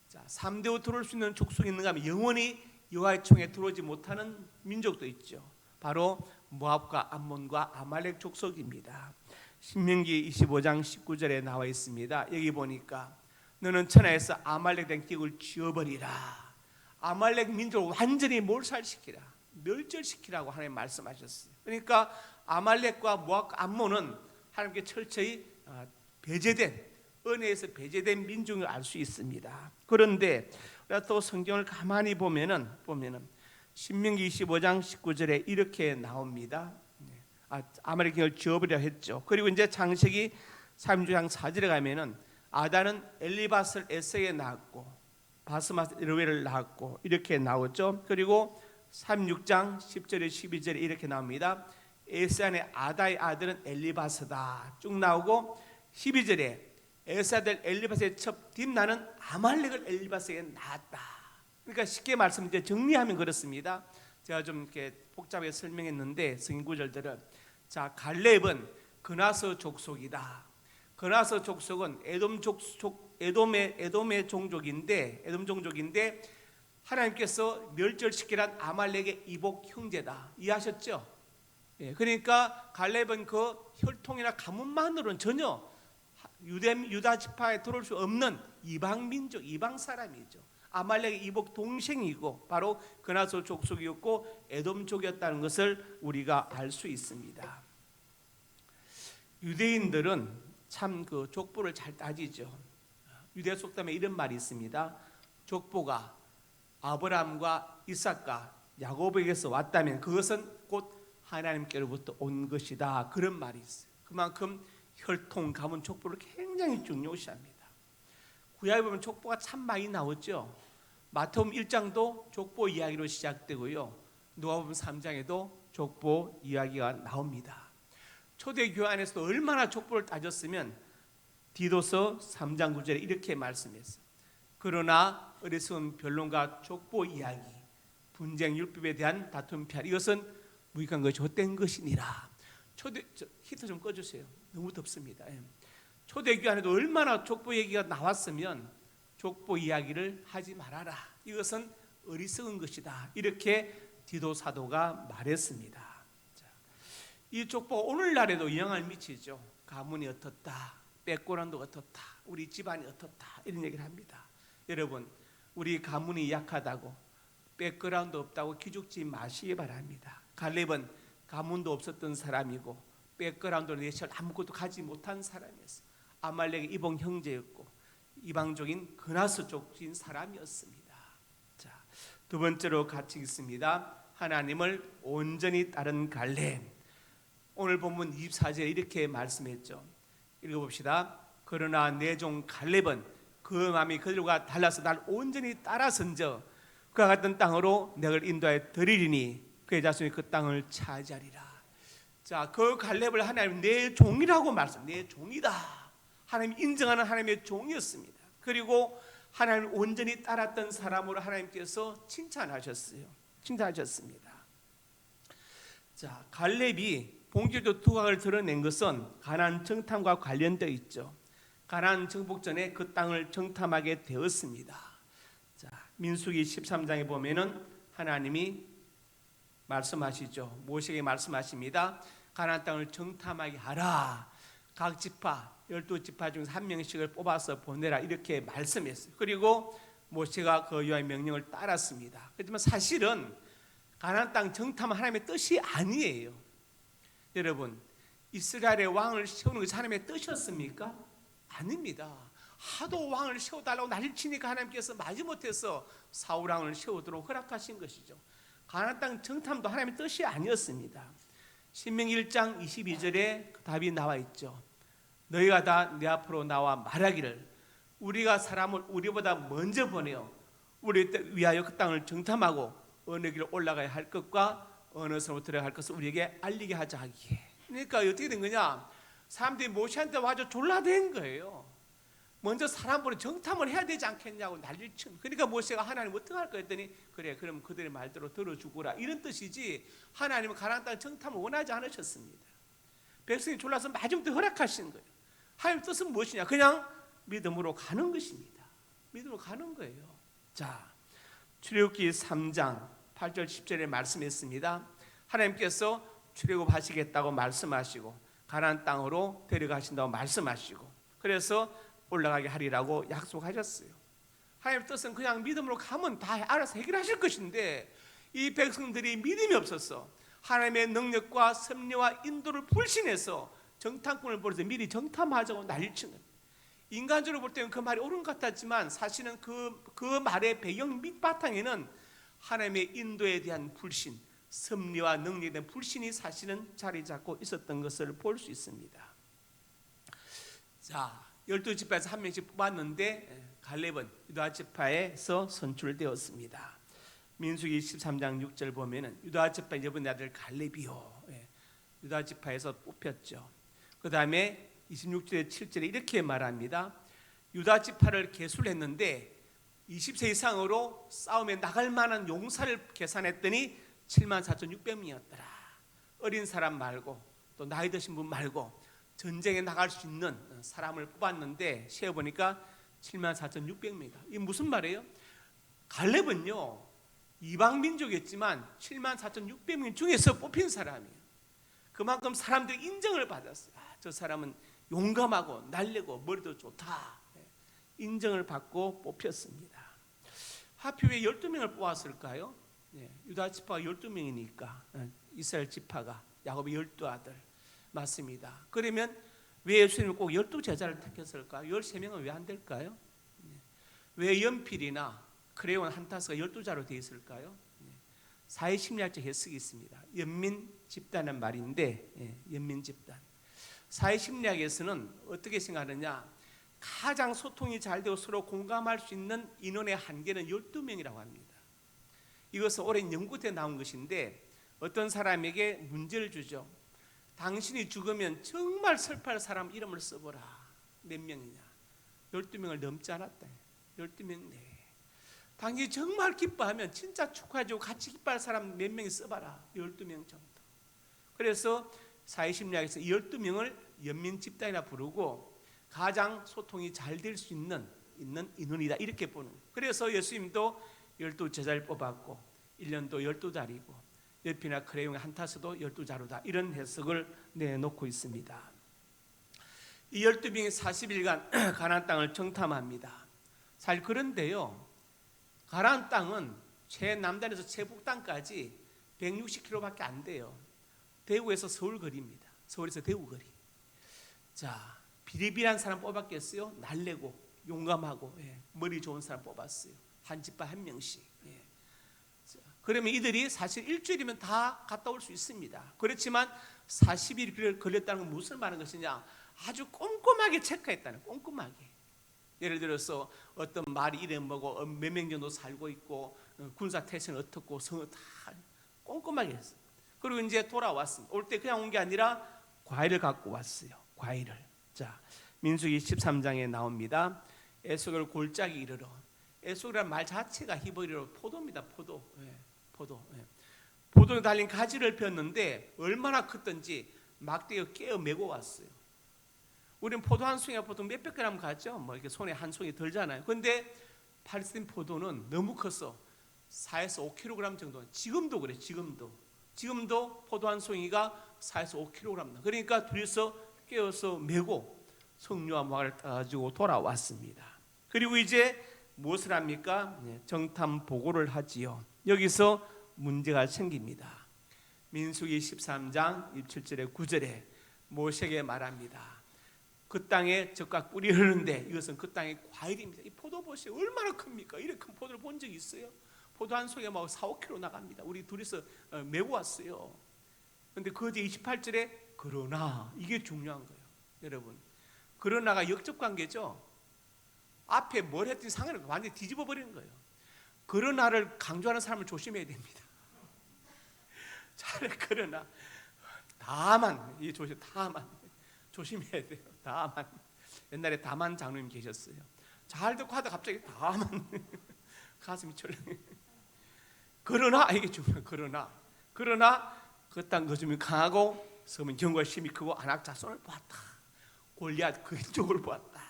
자, 3대 우 들어올 수 있는 족속이 있는가 하면 영원히 여호와의 총에 들어오지 못하는 민족도 있죠. 바로 모압과 암몬과 아말렉 족속입니다. 신명기 25장 19절에 나와 있습니다. 여기 보니까 너는 천하에서 아말렉 된 기억을 지워버리라. 아말렉 민족을 완전히 몰살시키라, 멸절시키라고 하나님 말씀하셨어요. 그러니까 아말렉과 모압과 암몬은 하나님께 철저히 배제된, 은혜에서 배제된 민족을 알 수 있습니다. 그런데 또 성경을 가만히 보면은 신명기 25장 19절에 이렇게 나옵니다. 아말렉을 지워버리라 했죠. 그리고 이제 창세기 36장 4절에 가면은 아다는 엘리바스를 에서에 낳았고 바스마스 르웨를 낳았고 이렇게 나오죠. 그리고 36장 10절에 12절에 이렇게 나옵니다. 에스안의 아다의 아들은 엘리바스다 쭉 나오고 12절에 에스아들 엘리바스의 첩 딥나는 아말렉을 엘리바스에게 낳았다. 그러니까 쉽게 말씀 이제 정리하면 그렇습니다. 제가 좀 이렇게 복잡하게 설명했는데 성경 구절들은 자, 갈렙은 그나서 족속이다. 그나서 족속은 에돔 족속, 에돔의 종족인데 하나님께서 멸절시키란 아말렉의 이복 형제다. 이해하셨죠? 그러니까 갈렙은 그 혈통이나 가문만으로는 전혀 유다 지파에 들어올 수 없는 이방 민족, 이방 사람이죠. 아말렉의 이복 동생이고 바로 그나소 족속이었고 에돔족이었다는 것을 우리가 알 수 있습니다. 유대인들은 참 그 족보를 잘 따지죠. 유대 속담에 이런 말이 있습니다. 족보가 아브라함과 이삭과 야곱에게서 왔다면 그것은 곧 하나님께로부터 온 것이다. 그런 말이 있어요. 그만큼 혈통, 가문, 족보를 굉장히 중요시합니다. 구약에 보면 족보가 참 많이 나오죠. 마태복음 1장도 족보 이야기로 시작되고요. 누가복음 3장에도 족보 이야기가 나옵니다. 초대교회 안에서도 얼마나 족보를 따졌으면 디도서 3장 9절에 이렇게 말씀했어요. 그러나 어리석은 변론과 족보 이야기, 분쟁 율법에 대한 다툼 피할 이것은 무익한 것이 헛된 것이니라. 히터 좀 꺼주세요. 너무 덥습니다. 초대교회 안에도 얼마나 족보 얘기가 나왔으면 족보 이야기를 하지 말아라. 이것은 어리석은 것이다. 이렇게 디도 사도가 말했습니다. 이 족보가 오늘날에도 영향을 미치죠. 가문이 어떻다, 백고란도 어떻다, 우리 집안이 어떻다 이런 얘기를 합니다. 여러분, 우리 가문이 약하다고 백그라운드 없다고 기죽지 마시기 바랍니다. 갈렙은 가문도 없었던 사람이고 백그라운드를 내셔 아무것도 가지 못한 사람이었어요. 아말렉의 이복 형제였고 이방족인 그나스 족인 사람이었습니다. 자, 두 번째로 같이 읽습니다. 하나님을 온전히 따른 갈렙. 오늘 본문 24절에 이렇게 말씀했죠. 읽어봅시다. 그러나 내 종 갈렙은 그 마음이 그들과 달라서 날 온전히 따라선저 그와 같은 땅으로 내가 인도하여 드리리니 그의 자손이 그 땅을 차지하리라. 자, 그 갈렙을 하나님 내 종이라고 말씀, 내 종이다. 하나님 인정하는 하나님의 종이었습니다. 그리고 하나님을 온전히 따랐던 사람으로 하나님께서 칭찬하셨습니다. 자, 갈렙이 본질도 두각을 드러낸 것은 가나안 정탐과 관련되어 있죠. 가나안 정복 전에 그 땅을 정탐하게 되었습니다. 자, 민수기 13장에 보면은 하나님이 말씀하시죠. 모세에게 말씀하십니다. 가나안 땅을 정탐하게 하라. 각 지파 12지파 중에서 한 명씩을 뽑아서 보내라 이렇게 말씀했어요. 그리고 모세가 그 여호와의 명령을 따랐습니다. 그렇지만 사실은 가나안 땅 정탐은 하나님의 뜻이 아니에요. 여러분, 이스라엘의 왕을 세우는 것이 하나님의 뜻이었습니까? 아닙니다. 하도 왕을 세워달라고 난리를 치니까 하나님께서 마지못해서 사울 왕을 세우도록 허락하신 것이죠. 가나안 땅 정탐도 하나님의 뜻이 아니었습니다. 신명기 1장 22절에 그 답이 나와 있죠. 너희가 다 내 앞으로 나와 말하기를 우리가 사람을 우리보다 먼저 보내어 우리 위하여 그 땅을 정탐하고 어느 길로 올라가야 할 것과 어느 섬으로 들어갈 것을 우리에게 알리게 하자 하기에. 그러니까 어떻게 된 거냐? 사람들이 모세한테 와서 졸라댄 거예요. 먼저 사람보다 정탐을 해야 되지 않겠냐고 난리를 친. 그러니까 모세가 하나님 어떻게 할까 했더니 그래 그럼 그들의 말대로 들어주거라 이런 뜻이지 하나님은 가나안 땅 정탐을 원하지 않으셨습니다. 백성이 졸라서 마지막에 허락하신 거예요. 하나님 뜻은 무엇이냐? 그냥 믿음으로 가는 것입니다. 믿음으로 가는 거예요. 자, 출애굽기 3장 8절 10절에 말씀했습니다. 하나님께서 출애굽하시겠다고 말씀하시고 가나안 땅으로 데려가신다고 말씀하시고 그래서 올라가게 하리라고 약속하셨어요. 하나님의 뜻은 그냥 믿음으로 가면 다 알아서 해결하실 것인데 이 백성들이 믿음이 없어서 하나님의 능력과 섭리와 인도를 불신해서 정탐꾼을 벌여서 미리 정탐하자고 난리를 친 거예요. 인간적으로 볼 때는 그 말이 옳은 것 같았지만 사실은 그 말의 배경 밑바탕에는 하나님의 인도에 대한 불신, 섭리와 능력에 대한 불신이 사실은 자리 잡고 있었던 것을 볼 수 있습니다. 자, 12지파에서 한 명씩 뽑았는데 갈렙은 유다 지파에서 선출되었습니다. 민수기 13장 6절 보면은 유다 지파 여분 아들 갈렙이요. 유다 지파에서 뽑혔죠. 그 다음에 26절에 7절에 이렇게 말합니다. 유다 지파를 계수를 했는데 20세 이상으로 싸움에 나갈 만한 용사를 계산했더니 74,600명이었더라. 어린 사람 말고 또 나이 드신 분 말고 전쟁에 나갈 수 있는 사람을 뽑았는데 세어보니까 74,600명이다. 이게 무슨 말이에요? 갈렙은요 이방 민족이었지만 74,600명 중에서 뽑힌 사람이에요. 그만큼 사람들이 인정을 받았어요. 저 사람은 용감하고 날래고 머리도 좋다. 인정을 받고 뽑혔습니다. 하필 왜 12명을 뽑았을까요? 유다 지파가 12명이니까 이스라엘 지파가 야곱의 12아들 맞습니다. 그러면 왜 예수님은 꼭 12제자를 택했을까요? 13명은 왜 안 될까요? 왜 연필이나 크레용 한타스가 12자로 되어 있을까요? 사회심리학적 해석이 있습니다. 연민 집단은 말인데 연민 집단. 사회심리학에서는 어떻게 생각하느냐, 가장 소통이 잘 되고 서로 공감할 수 있는 인원의 한계는 12명이라고 합니다. 이것은 오랜 연구에 나온 것인데 어떤 사람에게 문제를 주죠. 당신이 죽으면 정말 슬퍼할 사람 이름을 써보라. 몇 명이냐? 12명을 넘지 않았다. 12명 네. 당신이 정말 기뻐하면 진짜 축하해주고 같이 기뻐할 사람 몇 명이 써봐라. 12명 정도. 그래서 사회심리학에서 12명을 연민 집단이라 부르고 가장 소통이 잘 될 수 있는 인원이다 이렇게 보는 거예요. 그래서 예수님도 12제자를 뽑았고 1년도 12달이고 연필이나 크레용의 한타스도 12자루다 이런 해석을 내놓고 있습니다. 이 12명이 40일간 가나안 땅을 정탐합니다. 사실 그런데요, 가나안 땅은 최남단에서 최북단까지 160km밖에 안 돼요. 대구에서 서울 거리입니다. 서울에서 대구 거리. 자, 비리비리한 사람 뽑았겠어요? 날래고 용감하고 머리 좋은 사람 뽑았어요. 한 집파 한 명씩. 자, 그러면 이들이 사실 일주일이면 다 갔다 올 수 있습니다. 그렇지만 40일 걸렸다는 건 무슨 말인 것이냐, 아주 꼼꼼하게 체크했다는, 꼼꼼하게. 예를 들어서 어떤 말이 이래 뭐고 몇 명 정도 살고 있고 군사 태세는 어떻고 성을 다 꼼꼼하게 했어요. 그리고 이제 돌아왔습니다. 올 때 그냥 온 게 아니라 과일을 갖고 왔어요. 과일을. 자, 민수기 13장에 나옵니다. 에속을 골짜기 이르러. 에속이라는 말 자체가 히브리어로 포도입니다. 포도. 포도. 포도에 달린 가지를 폈는데 얼마나 컸던지 막대기가 깨어 메고 왔어요. 우리는 포도 한 송이가 보통 몇백 그램 가죠. 뭐 이렇게 손에 한 송이 들잖아요. 근데 팔스틴 포도는 너무 커서 4에서 5kg 정도. 지금도 그래. 지금도 포도 한 송이가 4에서 5kg. 그러니까 둘이서 깨어서 메고 석류와 무화과를 따가지고 돌아왔습니다. 그리고 이제 무엇을 합니까? 정탐 보고를 하지요. 여기서 문제가 생깁니다. 민수기 13장 27절에 9절에 모세에게 말합니다. 그 땅에 적과 꿀이 흐르는데 이것은 그 땅의 과일입니다. 이 포도 보세요. 얼마나 큽니까? 이렇게 큰 포도를 본 적이 있어요? 포도 한 송이가 막 4, 5kg 나갑니다. 우리 둘이서 메고 왔어요. 그런데 그 뒤에 28절에 그러나, 이게 중요한 거예요. 여러분, 그러나가 역적 관계죠. 앞에 뭘 했든지 상관없이 완전히 뒤집어 버리는 거예요. 그러나를 강조하는 사람을 조심해야 됩니다. 차라리 그러나, 다만, 이 다만 조심해야 돼요. 다만. 옛날에 다만 장로님 계셨어요. 잘 듣고 하다 갑자기 다만 가슴이 철렁해. 그러나, 이게 중요해요. 그러나 그 땅 거주민이 강하고 섬은 견고와 힘이 크고 안악 자손을 보았다. 골리앗 그 인족을 보았다.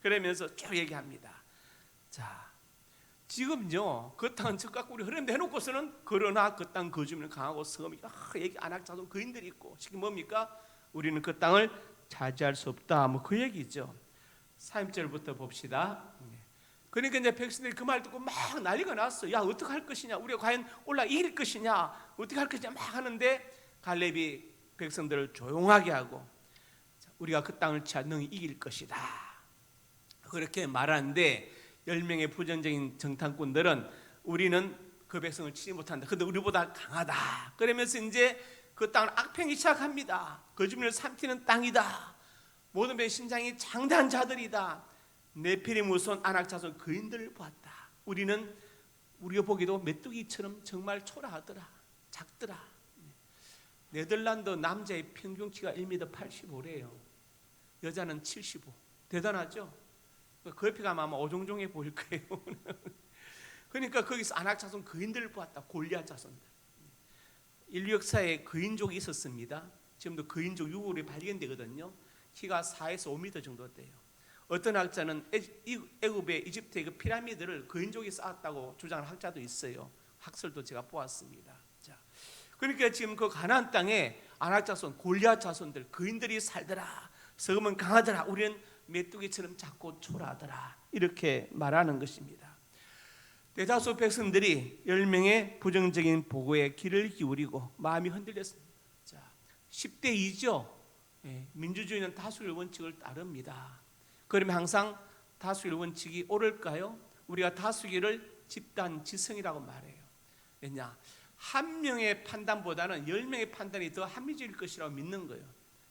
그러면서 쭉 얘기합니다. 자, 지금요 그 땅은 적과 꿀이 흐르는데 해놓고서는 그러나 그 땅 거주민은 강하고 섬이 얘기 안악 자손 거인들이 있고, 지금 뭡니까? 우리는 그 땅을 차지할 수 없다. 뭐 그 얘기죠. 3절부터 봅시다. 그러니까 이제 백성들이 그 말 듣고 막 난리가 났어. 야, 어떻게 할 것이냐? 우리가 과연 올라 이길 것이냐? 어떻게 할 것이냐? 막 하는데 갈렙이 백성들을 조용하게 하고, 우리가 그 땅을 취하 능히 이길 것이다. 그렇게 말하는데 10명의 부정적인 정탐꾼들은 우리는 그 백성을 치지 못한다. 근데 우리보다 강하다. 그러면서 이제 그 땅을 악평이 시작합니다. 거주민을 삼키는 땅이다. 모든 배신장이 장대한 자들이다. 네피림 우선 안악 자손 거인들을 보았다. 우리가 보기도 메뚜기처럼 정말 초라하더라. 작더라. 네덜란드 남자의 평균 키가 1m 85래요. 여자는 75. 대단하죠? 그 옆에 가면 아마 오종종해 보일 거예요. 그러니까 거기서 안악 자손 거인들을 보았다. 골리앗 자손들. 인류 역사에 거인족이 있었습니다. 지금도 거인족 유골이 발견되거든요. 키가 4에서 5m 정도 돼요. 어떤 학자는 애굽의 이집트의 그 피라미드를 거인족이 쌓았다고 주장하는 학자도 있어요. 학설도 제가 보았습니다. 자, 그러니까 지금 그 가나안 땅에 아낙 자손, 골리앗 자손들, 그인들이 살더라. 서금은 강하더라. 우리는 메뚜기처럼 작고 초라하더라. 이렇게 말하는 것입니다. 대다수 백성들이 10명의 부정적인 보고에 귀를 기울이고 마음이 흔들렸습니다. 자, 10대 2죠. 민주주의는 다수의 원칙을 따릅니다. 그러면 항상 다수의 원칙이 옳을까요? 우리가 다수기를 집단지성이라고 말해요. 왜냐? 한 명의 판단보다는 10명의 판단이 더 합리적일 것이라고 믿는 거예요.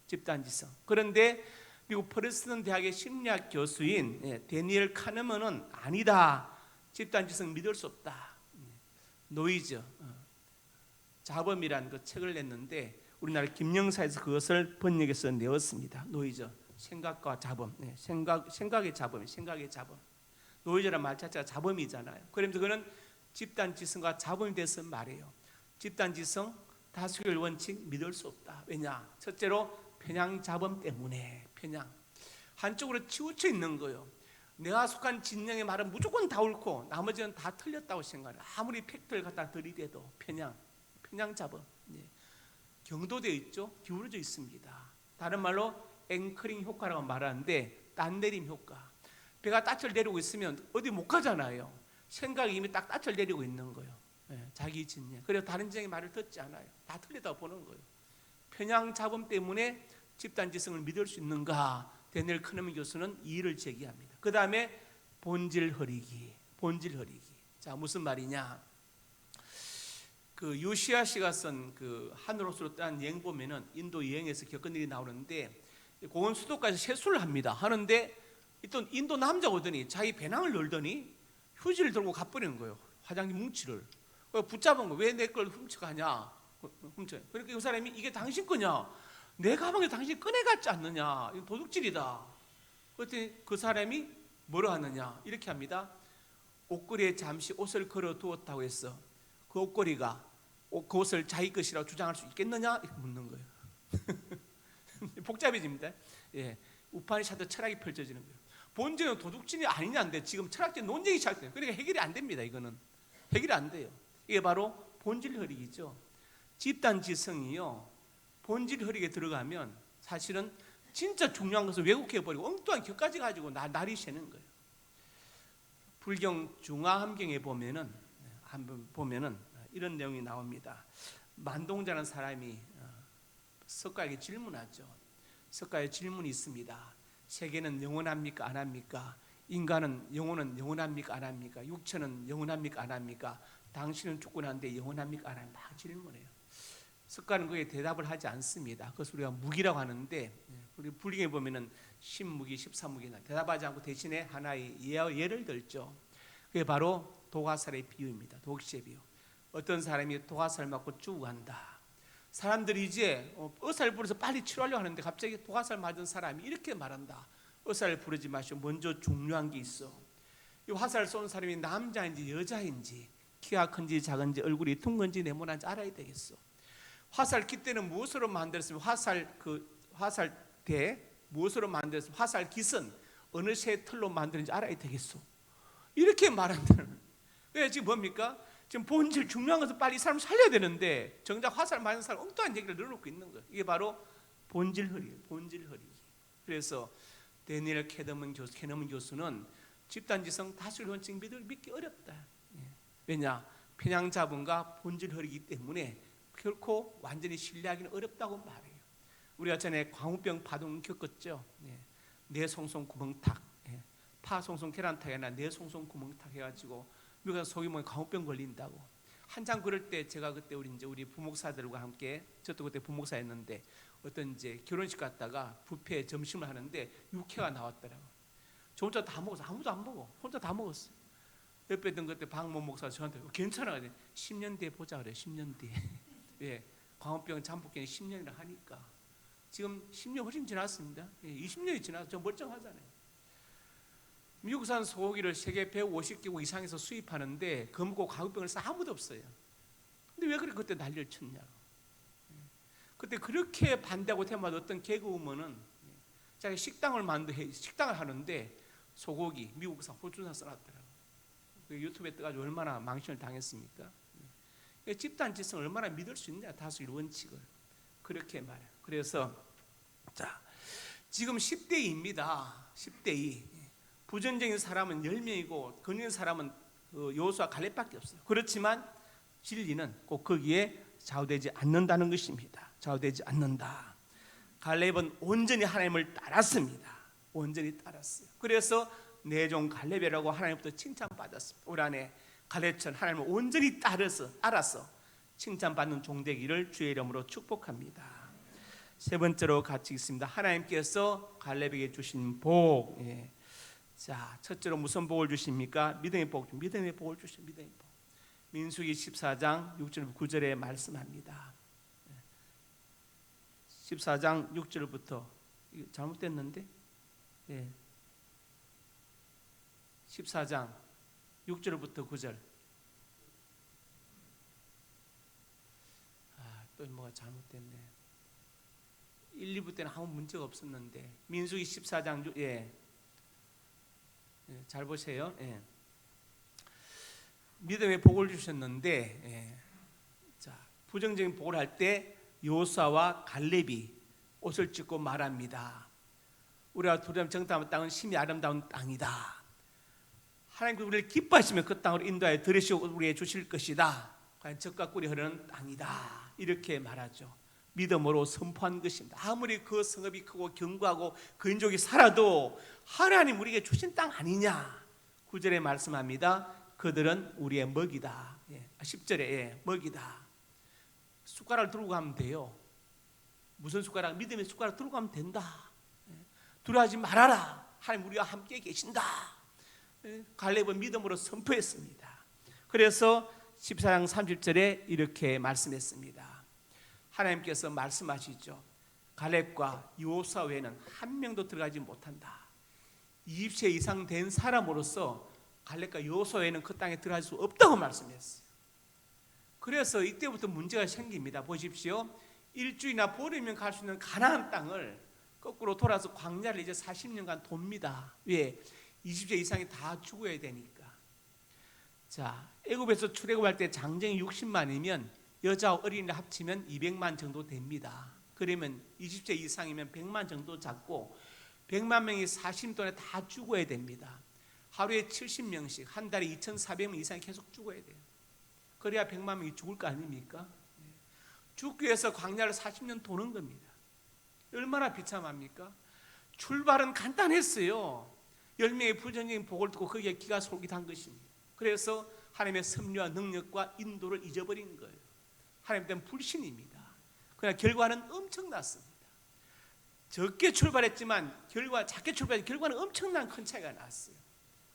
집단지성. 그런데 미국 프린스턴 대학의 심리학 교수인 데니엘 카네먼은 아니다. 집단지성 믿을 수 없다. 노이즈, 자범이라는 그 책을 냈는데 우리나라 김영사에서 그것을 번역해서 내었습니다. 노이즈, 생각과 자범, 생각의 자범, 생각의 자범. 노이즈라는 말 자체가 자범이잖아요. 그러면서 그는 집단지성과 자범에 대해서 말해요. 집단지성, 다수결 원칙 믿을 수 없다. 왜냐? 첫째로 편향 자범 때문에. 편향. 한쪽으로 치우쳐 있는 거예요. 내가 속한 진영의 말은 무조건 다 옳고 나머지는 다 틀렸다고 생각해요. 아무리 팩트를 갖다 들이대도 편향 자범. 경도되어 있죠. 기울어져 있습니다. 다른 말로 앵커링 효과라고 말하는데 딴내림 효과. 배가 따철 내리고 있으면 어디 못 가잖아요. 생각이 이미 딱 따철 내리고 있는 거예요. 자기 진영. 그래서 다른 진영의 말을 듣지 않아요. 다 틀리다고 보는 거예요. 편향 자범 때문에 집단지성을 믿을 수 있는가? 데니엘 카네먼 교수는 이의를 제기합니다. 그 다음에 본질 흐리기. 자, 무슨 말이냐? 그 요시야 씨가 쓴 그 하늘옷으로 딴 여행 보면은 인도 여행에서 겪은 일이 나오는데 고원 수도까지 세수를 합니다. 하는데 또 인도 남자거든요. 자기 배낭을 열더니 휴지를 들고 가버리는 거예요. 화장지 뭉치를. 붙잡은 거. 왜 내 걸 훔쳐가냐? 훔쳐. 그러니까 그 사람이 이게 당신 거냐? 내 가방에 당신 꺼내갔지 않느냐? 이거 도둑질이다. 그랬더니 그 사람이 뭐라 하느냐? 이렇게 합니다. 옷걸이에 잠시 옷을 걸어 두었다고 해서 그 옷걸이가 그 옷을 자기 것이라고 주장할 수 있겠느냐? 이렇게 묻는 거예요. 복잡해집니다. 우파니샤드 철학이 펼쳐지는 거예요. 본질은 도둑질이 아니냐인데 지금 철학적 논쟁이 시작돼요. 그러니까 해결이 안 됩니다. 이거는 해결이 안 돼요. 이게 바로 본질 흐리기죠. 집단지성이요. 본질 흐리게 들어가면 사실은 진짜 중요한 것을 왜곡해버리고 엉뚱한 격까지 가지고 날이 새는 거예요. 불경 중화함경에 보면은 이런 내용이 나옵니다. 만동자라는 사람이 석가에게 질문하죠. 석가의 질문이 있습니다. 세계는 영원합니까? 안 합니까? 인간은 영혼은 영원합니까? 안 합니까? 육체는 영원합니까? 안 합니까? 당신은 죽고 난데 영원합니까? 안 합니까? 막 질문해요. 석가는 그에 대답을 하지 않습니다. 그것을 우리가 무기라고 하는데 우리 불경에 보면은 10무기, 13무기나 대답하지 않고 대신에 하나의 예를 들죠. 그게 바로 도가살의 비유입니다. 독시의 비유. 어떤 사람이 도가살 맞고 죽어간다. 사람들이 이제 의사를 부르서 빨리 치료하려고 하는데 갑자기 도가살 맞은 사람이 이렇게 말한다. 의사를 부르지 마시고 먼저 중요한 게 있어. 이 화살 쏜 사람이 남자인지 여자인지 키가 큰지 작은지 얼굴이 둥근지 네모난지 알아야 되겠어. 화살 깃대는 무엇으로 만들었으면 화살대 무엇으로 만들었으면 화살 깃은 어느 새 털로 만드는지 알아야 되겠어. 이렇게 말한다는. 왜 지금 뭡니까? 지금 본질 중요한 것은 빨리 이 사람 살려야 되는데 정작 화살 맞은 사람 엉뚱한 얘기를 늘어놓고 있는 거예요. 이게 바로 본질 흐리기. 그래서 데니엘 캐너먼 교수는 집단지성 다수결 원칙 믿기 어렵다. 왜냐? 편향 자본과 본질 흐리기 때문에 결코 완전히 신뢰하기는 어렵다고 말해요. 우리가 전에 광우병 파동 겪었죠. 뇌송송 구멍탁, 파송송 계란탁이 아니라 뇌송송 구멍탁 해가지고 미국에서 소위 뭐 광우병 걸린다고 한참 그럴 때 제가 그때 우리 부목사들과 함께 저도 그때 부목사였는데 어떤 이제 결혼식 갔다가 뷔페 점심을 하는데 육회가 나왔더라고. 저 혼자 다 먹었어. 아무도 안 먹어. 혼자 다 먹었어. 옆에 있던 그때 박모 목사 저한테 괜찮아. 10년 뒤에 보자 그래. 10년 뒤에. 예, 광우병 잠복기는 10년이나 하니까 지금 10년 훨씬 지났습니다. 20년이 지나서 저 멀쩡하잖아요. 미국산 소고기를 세계 150개국 이상에서 수입하는데 그 먹고 광우병을 싼 아무도 없어요. 근데 왜 그때 난리를 쳤냐고. 그때 그렇게 반대하고 태마다 어떤 개그우먼은 자기 식당을 하는데 소고기 미국산 호주산 써놨더라고. 유튜브에 떠가지고 얼마나 망신을 당했습니까? 집단 지성을 얼마나 믿을 수 있냐, 다수일 원칙을. 그렇게 말해요. 그래서 자, 지금 10대2입니다. 10대2. 부정적인 사람은 10명이고 긍정적인 사람은 여호수아 갈렙밖에 없어요. 그렇지만 진리는 꼭 거기에 좌우되지 않는다는 것입니다. 좌우되지 않는다. 갈렙은 온전히 하나님을 따랐습니다. 온전히 따랐어요. 그래서 내 종 갈렙이라고 하나님부터 칭찬받았습니다. 올 한해 갈렙처럼 하나님을 온전히 알아서 칭찬받는 종 되기를 주의 이름으로 축복합니다. 세 번째로 같이 읽습니다. 하나님께서 갈렙에게 주신 복. 예. 자, 첫째로 무슨 복을 주십니까? 믿음의 복. 믿음의 복을 주십니다. 믿음의 복. 민수기 14장 6절 9절에 말씀합니다. 14장 6절부터 잘못됐는데, 예. 14장 6절부터 9절. 또 뭐가 잘못됐네. 1, 2부 때는 아무 문제가 없었는데 민수기 14장 잘 보세요. 믿음의 복을 주셨는데, 자, 부정적인 복을 할 때 여호수아와 갈렙이 옷을 찢고 말합니다. 우리가 두려움 정탐한 땅은 심히 아름다운 땅이다. 하나님께서 우리를 기뻐하시면 그 땅으로 인도하여 들으시고 우리에게 주실 것이다. 과연 젖과 꿀이 흐르는 땅이다. 이렇게 말하죠. 믿음으로 선포한 것입니다. 아무리 그 성읍이 크고 견고하고 그 인족이 살아도 하나님 우리에게 주신 땅 아니냐. 9절에 말씀합니다. 그들은 우리의 먹이다. 10절에 먹이다. 숟가락을 들고 가면 돼요. 무슨 숟가락? 믿음의 숟가락 들고 가면 된다. 두려워하지 말아라. 하나님 우리와 함께 계신다. 갈렙은 믿음으로 선포했습니다. 그래서 14장 30절에 이렇게 말씀했습니다. 하나님께서 말씀하시죠. 갈렙과 여호수아 외에는 한 명도 들어가지 못한다. 20세 이상 된 사람으로서 갈렙과 여호수아 외에는 그 땅에 들어갈 수 없다고 말씀했어요. 그래서 이때부터 문제가 생깁니다. 보십시오. 일주일이나 보름이면 갈 수 있는 가나안 땅을 거꾸로 돌아서 광야를 이제 40년간 돕니다. 왜? 20세 이상이 다 죽어야 되니까. 자, 애굽에서 출애굽할 때 장정이 60만이면 여자와 어린이를 합치면 200만 정도 됩니다. 그러면 20세 이상이면 100만 정도 잡고 100만 명이 40년 동안에 다 죽어야 됩니다. 하루에 70명씩 한 달에 2,400명 이상이 계속 죽어야 돼요. 그래야 100만 명이 죽을 거 아닙니까? 죽기 위해서 광야를 40년 도는 겁니다. 얼마나 비참합니까? 출발은 간단했어요. 10명의 부정적인 복을 듣고 거기에 기가 솔깃한 것입니다. 그래서 하나님의 섭리와 능력과 인도를 잊어버린 거예요. 하나님 때문에 불신입니다. 그러나 결과는 엄청났습니다. 적게 출발했지만 작게 출발했지만 결과는 엄청난 큰 차이가 났어요.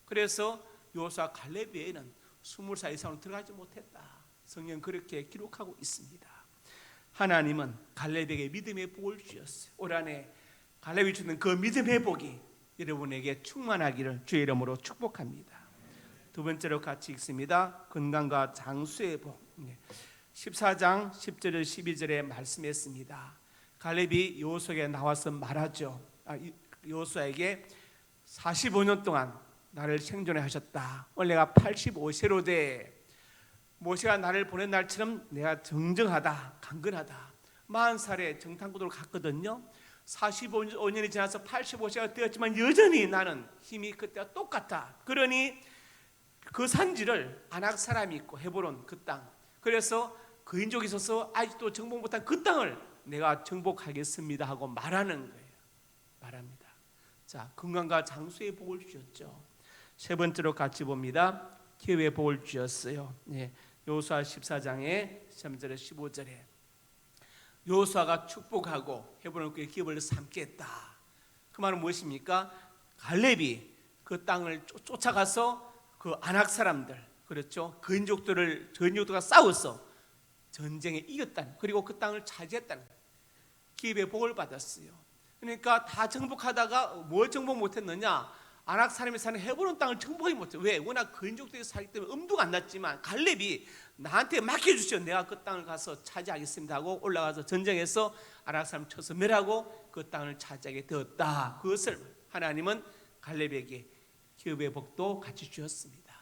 그래서 여호수아 갈렙 외에는 20살 이상으로 들어가지 못했다. 성경 그렇게 기록하고 있습니다. 하나님은 갈렙에게 믿음의 복을 주셨어요. 올 한해 갈렙이 주는 그 믿음의 복이 여러분에게 충만하기를 주의 이름으로 축복합니다. 두 번째로 같이 읽습니다. 건강과 장수의 복. 14장 10절 12절에 말씀했습니다. 갈렙이 여호수아에게 나와서 말하죠. 여호수아에게 45년 동안 나를 생존해 하셨다. 오늘 내가 85세로 돼. 모세가 나를 보낸 날처럼 내가 정정하다, 강건하다. 40살에 정탐구도로 갔거든요. 45년이 지나서 85세가 되었지만 여전히 나는 힘이 그때와 똑같아. 그러니 그 산지를 아낙 사람이 있고 헤브론 그 땅. 그래서 그 인족이 있어서 아직도 정복 못한 그 땅을 내가 정복하겠습니다 하고 말하는 거예요. 말합니다. 자, 건강과 장수의 복을 주셨죠. 세 번째로 같이 봅니다. 기회의 복을 주셨어요. 여호수아 14장의 13절에 15절에 여호수아가 축복하고 헤브론 그 기업을 삼게 했다. 그 말은 무엇입니까? 갈렙이 그 땅을 쫓아가서 그 아낙 사람들, 그렇죠? 그 인족들과 싸워서 전쟁에 이겼다는, 그리고 그 땅을 차지했다는 기업의 복을 받았어요. 그러니까 다 정복하다가 뭘 정복 못했느냐? 아낙 사람이 사는 헤브론 땅을 정복하지 못해요. 왜? 워낙 그 인족들이 살기 때문에 엄두가 안 났지만 갈렙이 나한테 맡겨주시오. 내가 그 땅을 가서 차지하겠습니다 하고 올라가서 전쟁에서 아낙 사람 쳐서 멸하고 그 땅을 차지하게 되었다. 그것을 하나님은 갈렙에게 기업의 복도 같이 주셨습니다.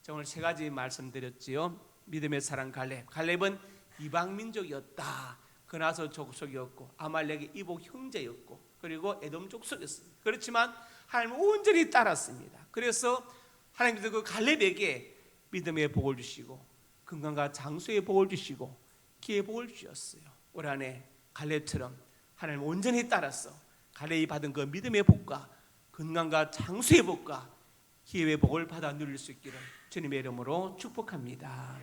제가 오늘 세 가지 말씀드렸지요. 믿음의 사람 갈렙은 이방 민족이었다. 그나서 족속이었고 아말렉의 이복 형제였고 그리고 에돔 족속이었습니다. 그렇지만 하나님은 온전히 따랐습니다. 그래서 하나님께서 그 갈렙에게 믿음의 복을 주시고 건강과 장수의 복을 주시고 기회의 복을 주셨어요. 올 한해 갈렙처럼 하나님 온전히 따라서 갈렙이 받은 그 믿음의 복과 건강과 장수의 복과 기회의 복을 받아 누릴 수 있기를 주님의 이름으로 축복합니다.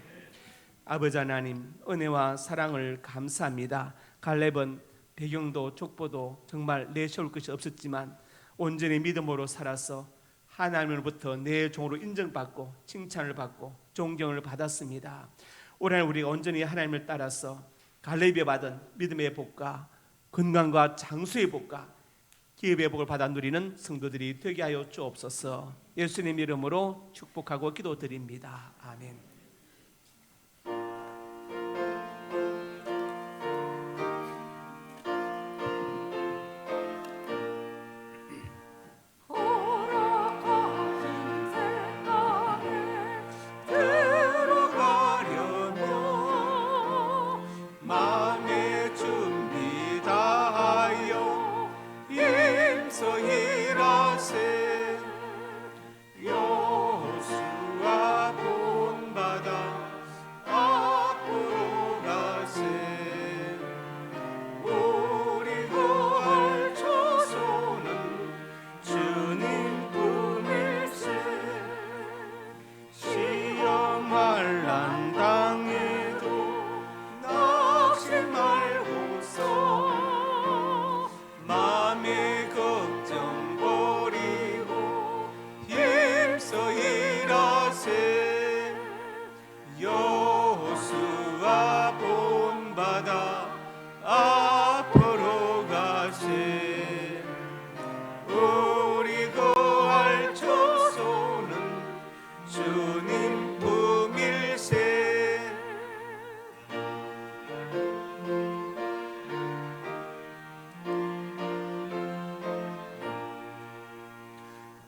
아버지 하나님, 은혜와 사랑을 감사합니다. 갈렙은 배경도 족보도 정말 내세울 것이 없었지만 온전히 믿음으로 살아서 하나님으로부터 내 종으로 인정받고 칭찬을 받고 존경을 받았습니다. 올해 우리가 온전히 하나님을 따라서 갈렙이 받은 믿음의 복과 건강과 장수의 복과 기업의 복을 받아 누리는 성도들이 되게 하여 주옵소서. 예수님 이름으로 축복하고 기도드립니다. 아멘.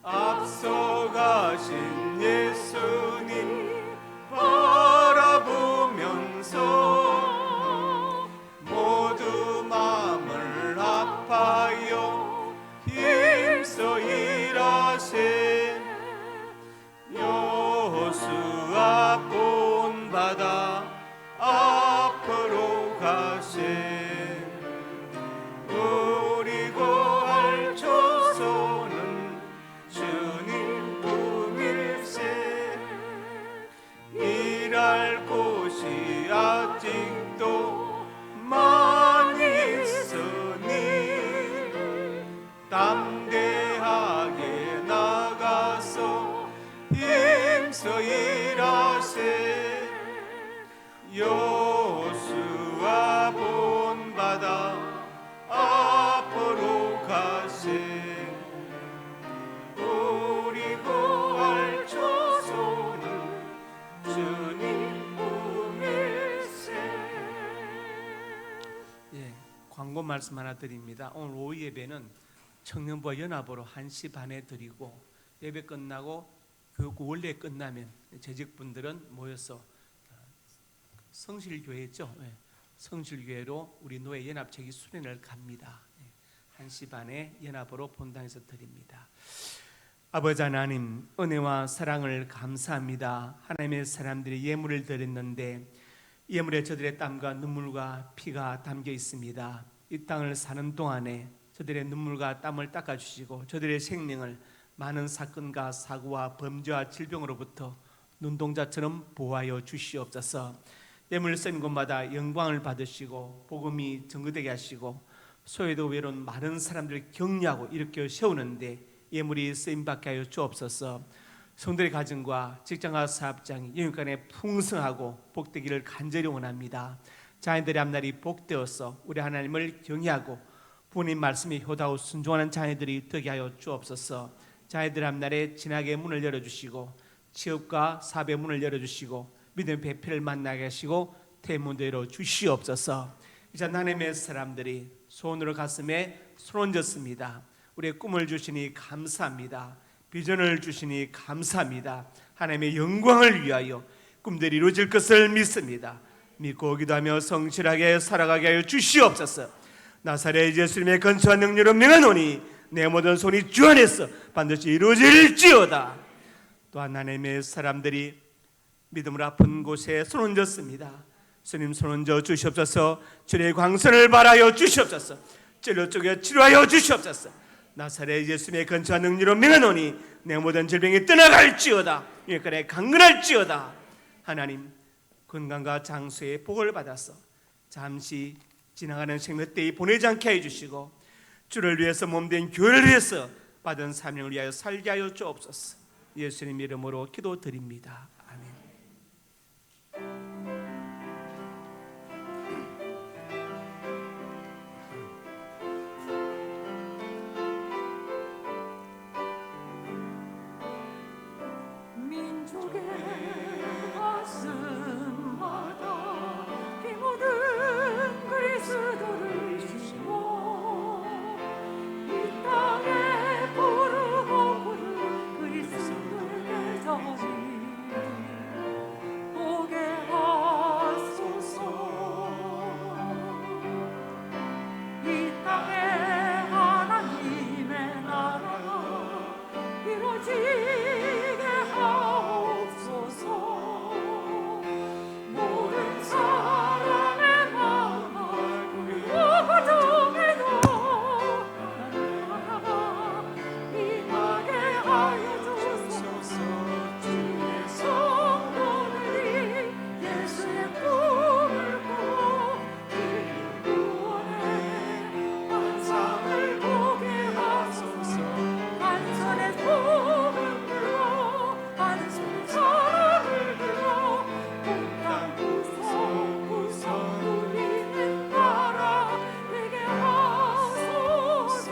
앞서가신 예수님 바라보면서 모두 마음을 아파요 힘써 일하세. 여호수아 본받아 앞으로 가세. 우리 고할 조소는 주님 품일세. 일할 곳이 아직도 많이 있으니 담대하게 나가서 힘써 일하세. 여호수아 본받아 앞으로 가세. 우리 고할 조소는 주님 품일세. 예, 광고 말씀 하나 드립니다. 오늘 오후 예배는 청년부와 연합으로 1시 반에 드리고 예배 끝나고 교육 원래 끝나면 재직분들은 모여서 성실교회죠. 예, 성실교회로 우리 노예 연합체기 수련을 갑니다. 1시 반에 연합으로 본당에서 드립니다. 아버지 하나님, 은혜와 사랑을 감사합니다. 하나님의 사람들이 예물을 드렸는데 예물에 저들의 땀과 눈물과 피가 담겨 있습니다. 이 땅을 사는 동안에 저들의 눈물과 땀을 닦아주시고 저들의 생명을 많은 사건과 사고와 범죄와 질병으로부터 눈동자처럼 보호하여 주시옵소서. 예물 쓰는 곳마다 영광을 받으시고 복음이 증거되게 하시고 소외도 외로운 많은 사람들을 격려하고 일으켜 세우는데 예물이 쓰임받게 하여 주옵소서. 성도의 가정과 직장과 사업장이 영육간에 풍성하고 복되기를 간절히 원합니다. 자녀들의 앞날이 복되어서 우리 하나님을 경외하고 부모님 말씀에 효다하고 순종하는 자녀들이 되게 하여 주옵소서. 자녀들 앞날에 진학의 문을 열어주시고 취업과 사업의 문을 열어주시고 믿음의 배필을 만나게 하시고 태문대로 주시옵소서. 이제 하나님의 사람들이 손으로 가슴에 손 얹었습니다. 우리의 꿈을 주시니 감사합니다. 비전을 주시니 감사합니다. 하나님의 영광을 위하여 꿈들이 이루어질 것을 믿습니다. 믿고 기도하며 성실하게 살아가게 하여 주시옵소서. 나사렛 예수님의 건처한 능력으로 명하노니 내 모든 손이 주 안에서 반드시 이루어질지어다. 또한 하나님의 사람들이 믿음으로 아픈 곳에 손 얹었습니다. 주님 손 얹어 주시옵소서. 주의 광선을 발하여 주시옵소서. 찔러 쪼개 치료하여 주시옵소서. 나사렛 예수님의 건처한 능력으로 명하노니 내 모든 질병이 떠나갈지어다. 일간에 강건할지어다. 하나님 건강과 장수의 복을 받아서 잠시 지나가는 생명때에 보내지 않게 해주시고 주를 위해서 몸된 교회를 위해서 받은 사명을 위하여 살게 하여 주옵소서. 예수님 이름으로 기도드립니다. 아멘. 민족의 가슴마다 피 묻은 그리스도를 주시고 이 땅에 부르고 부르 그리스도의 저지 보게 하소서. 이 땅에 하나님의 나라가 이루어지게 하옵소서. 모든 사람의 마음과 그리고 가정에도 나라가 임하게 하여 주소서. 주의 성도들이 예수의 꿈을 꾸고 이 구원의 환상을 보게 하소서. 한손에 복을 들어 한손에 사랑을 들어 온땅 구석구석 누리는 나라 되게 하소서.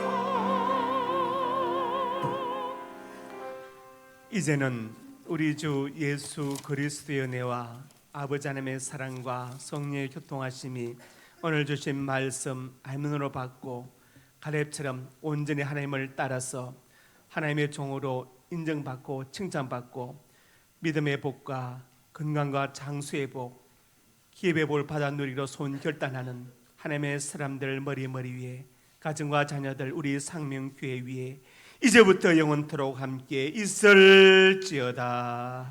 이제는 우리 주 예수 그리스도의 은혜와 아버지 하나님의 사랑과 성령의 교통하심이 오늘 주신 말씀 아멘으로 받고 갈렙처럼 온전히 하나님을 따라서 하나님의 종으로 인정받고 칭찬받고 믿음의 복과 건강과 장수의 복, 기업의 복을 받아 누리기로 손결단하는 하나님의 사람들 머리 위에 가정과 자녀들 우리 상명교회 위에 이제부터 영원토록 함께 있을지어다.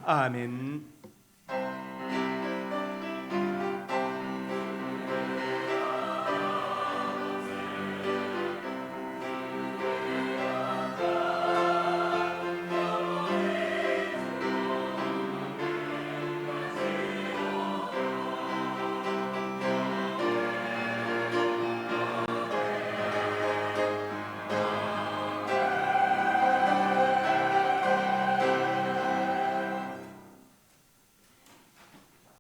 아멘.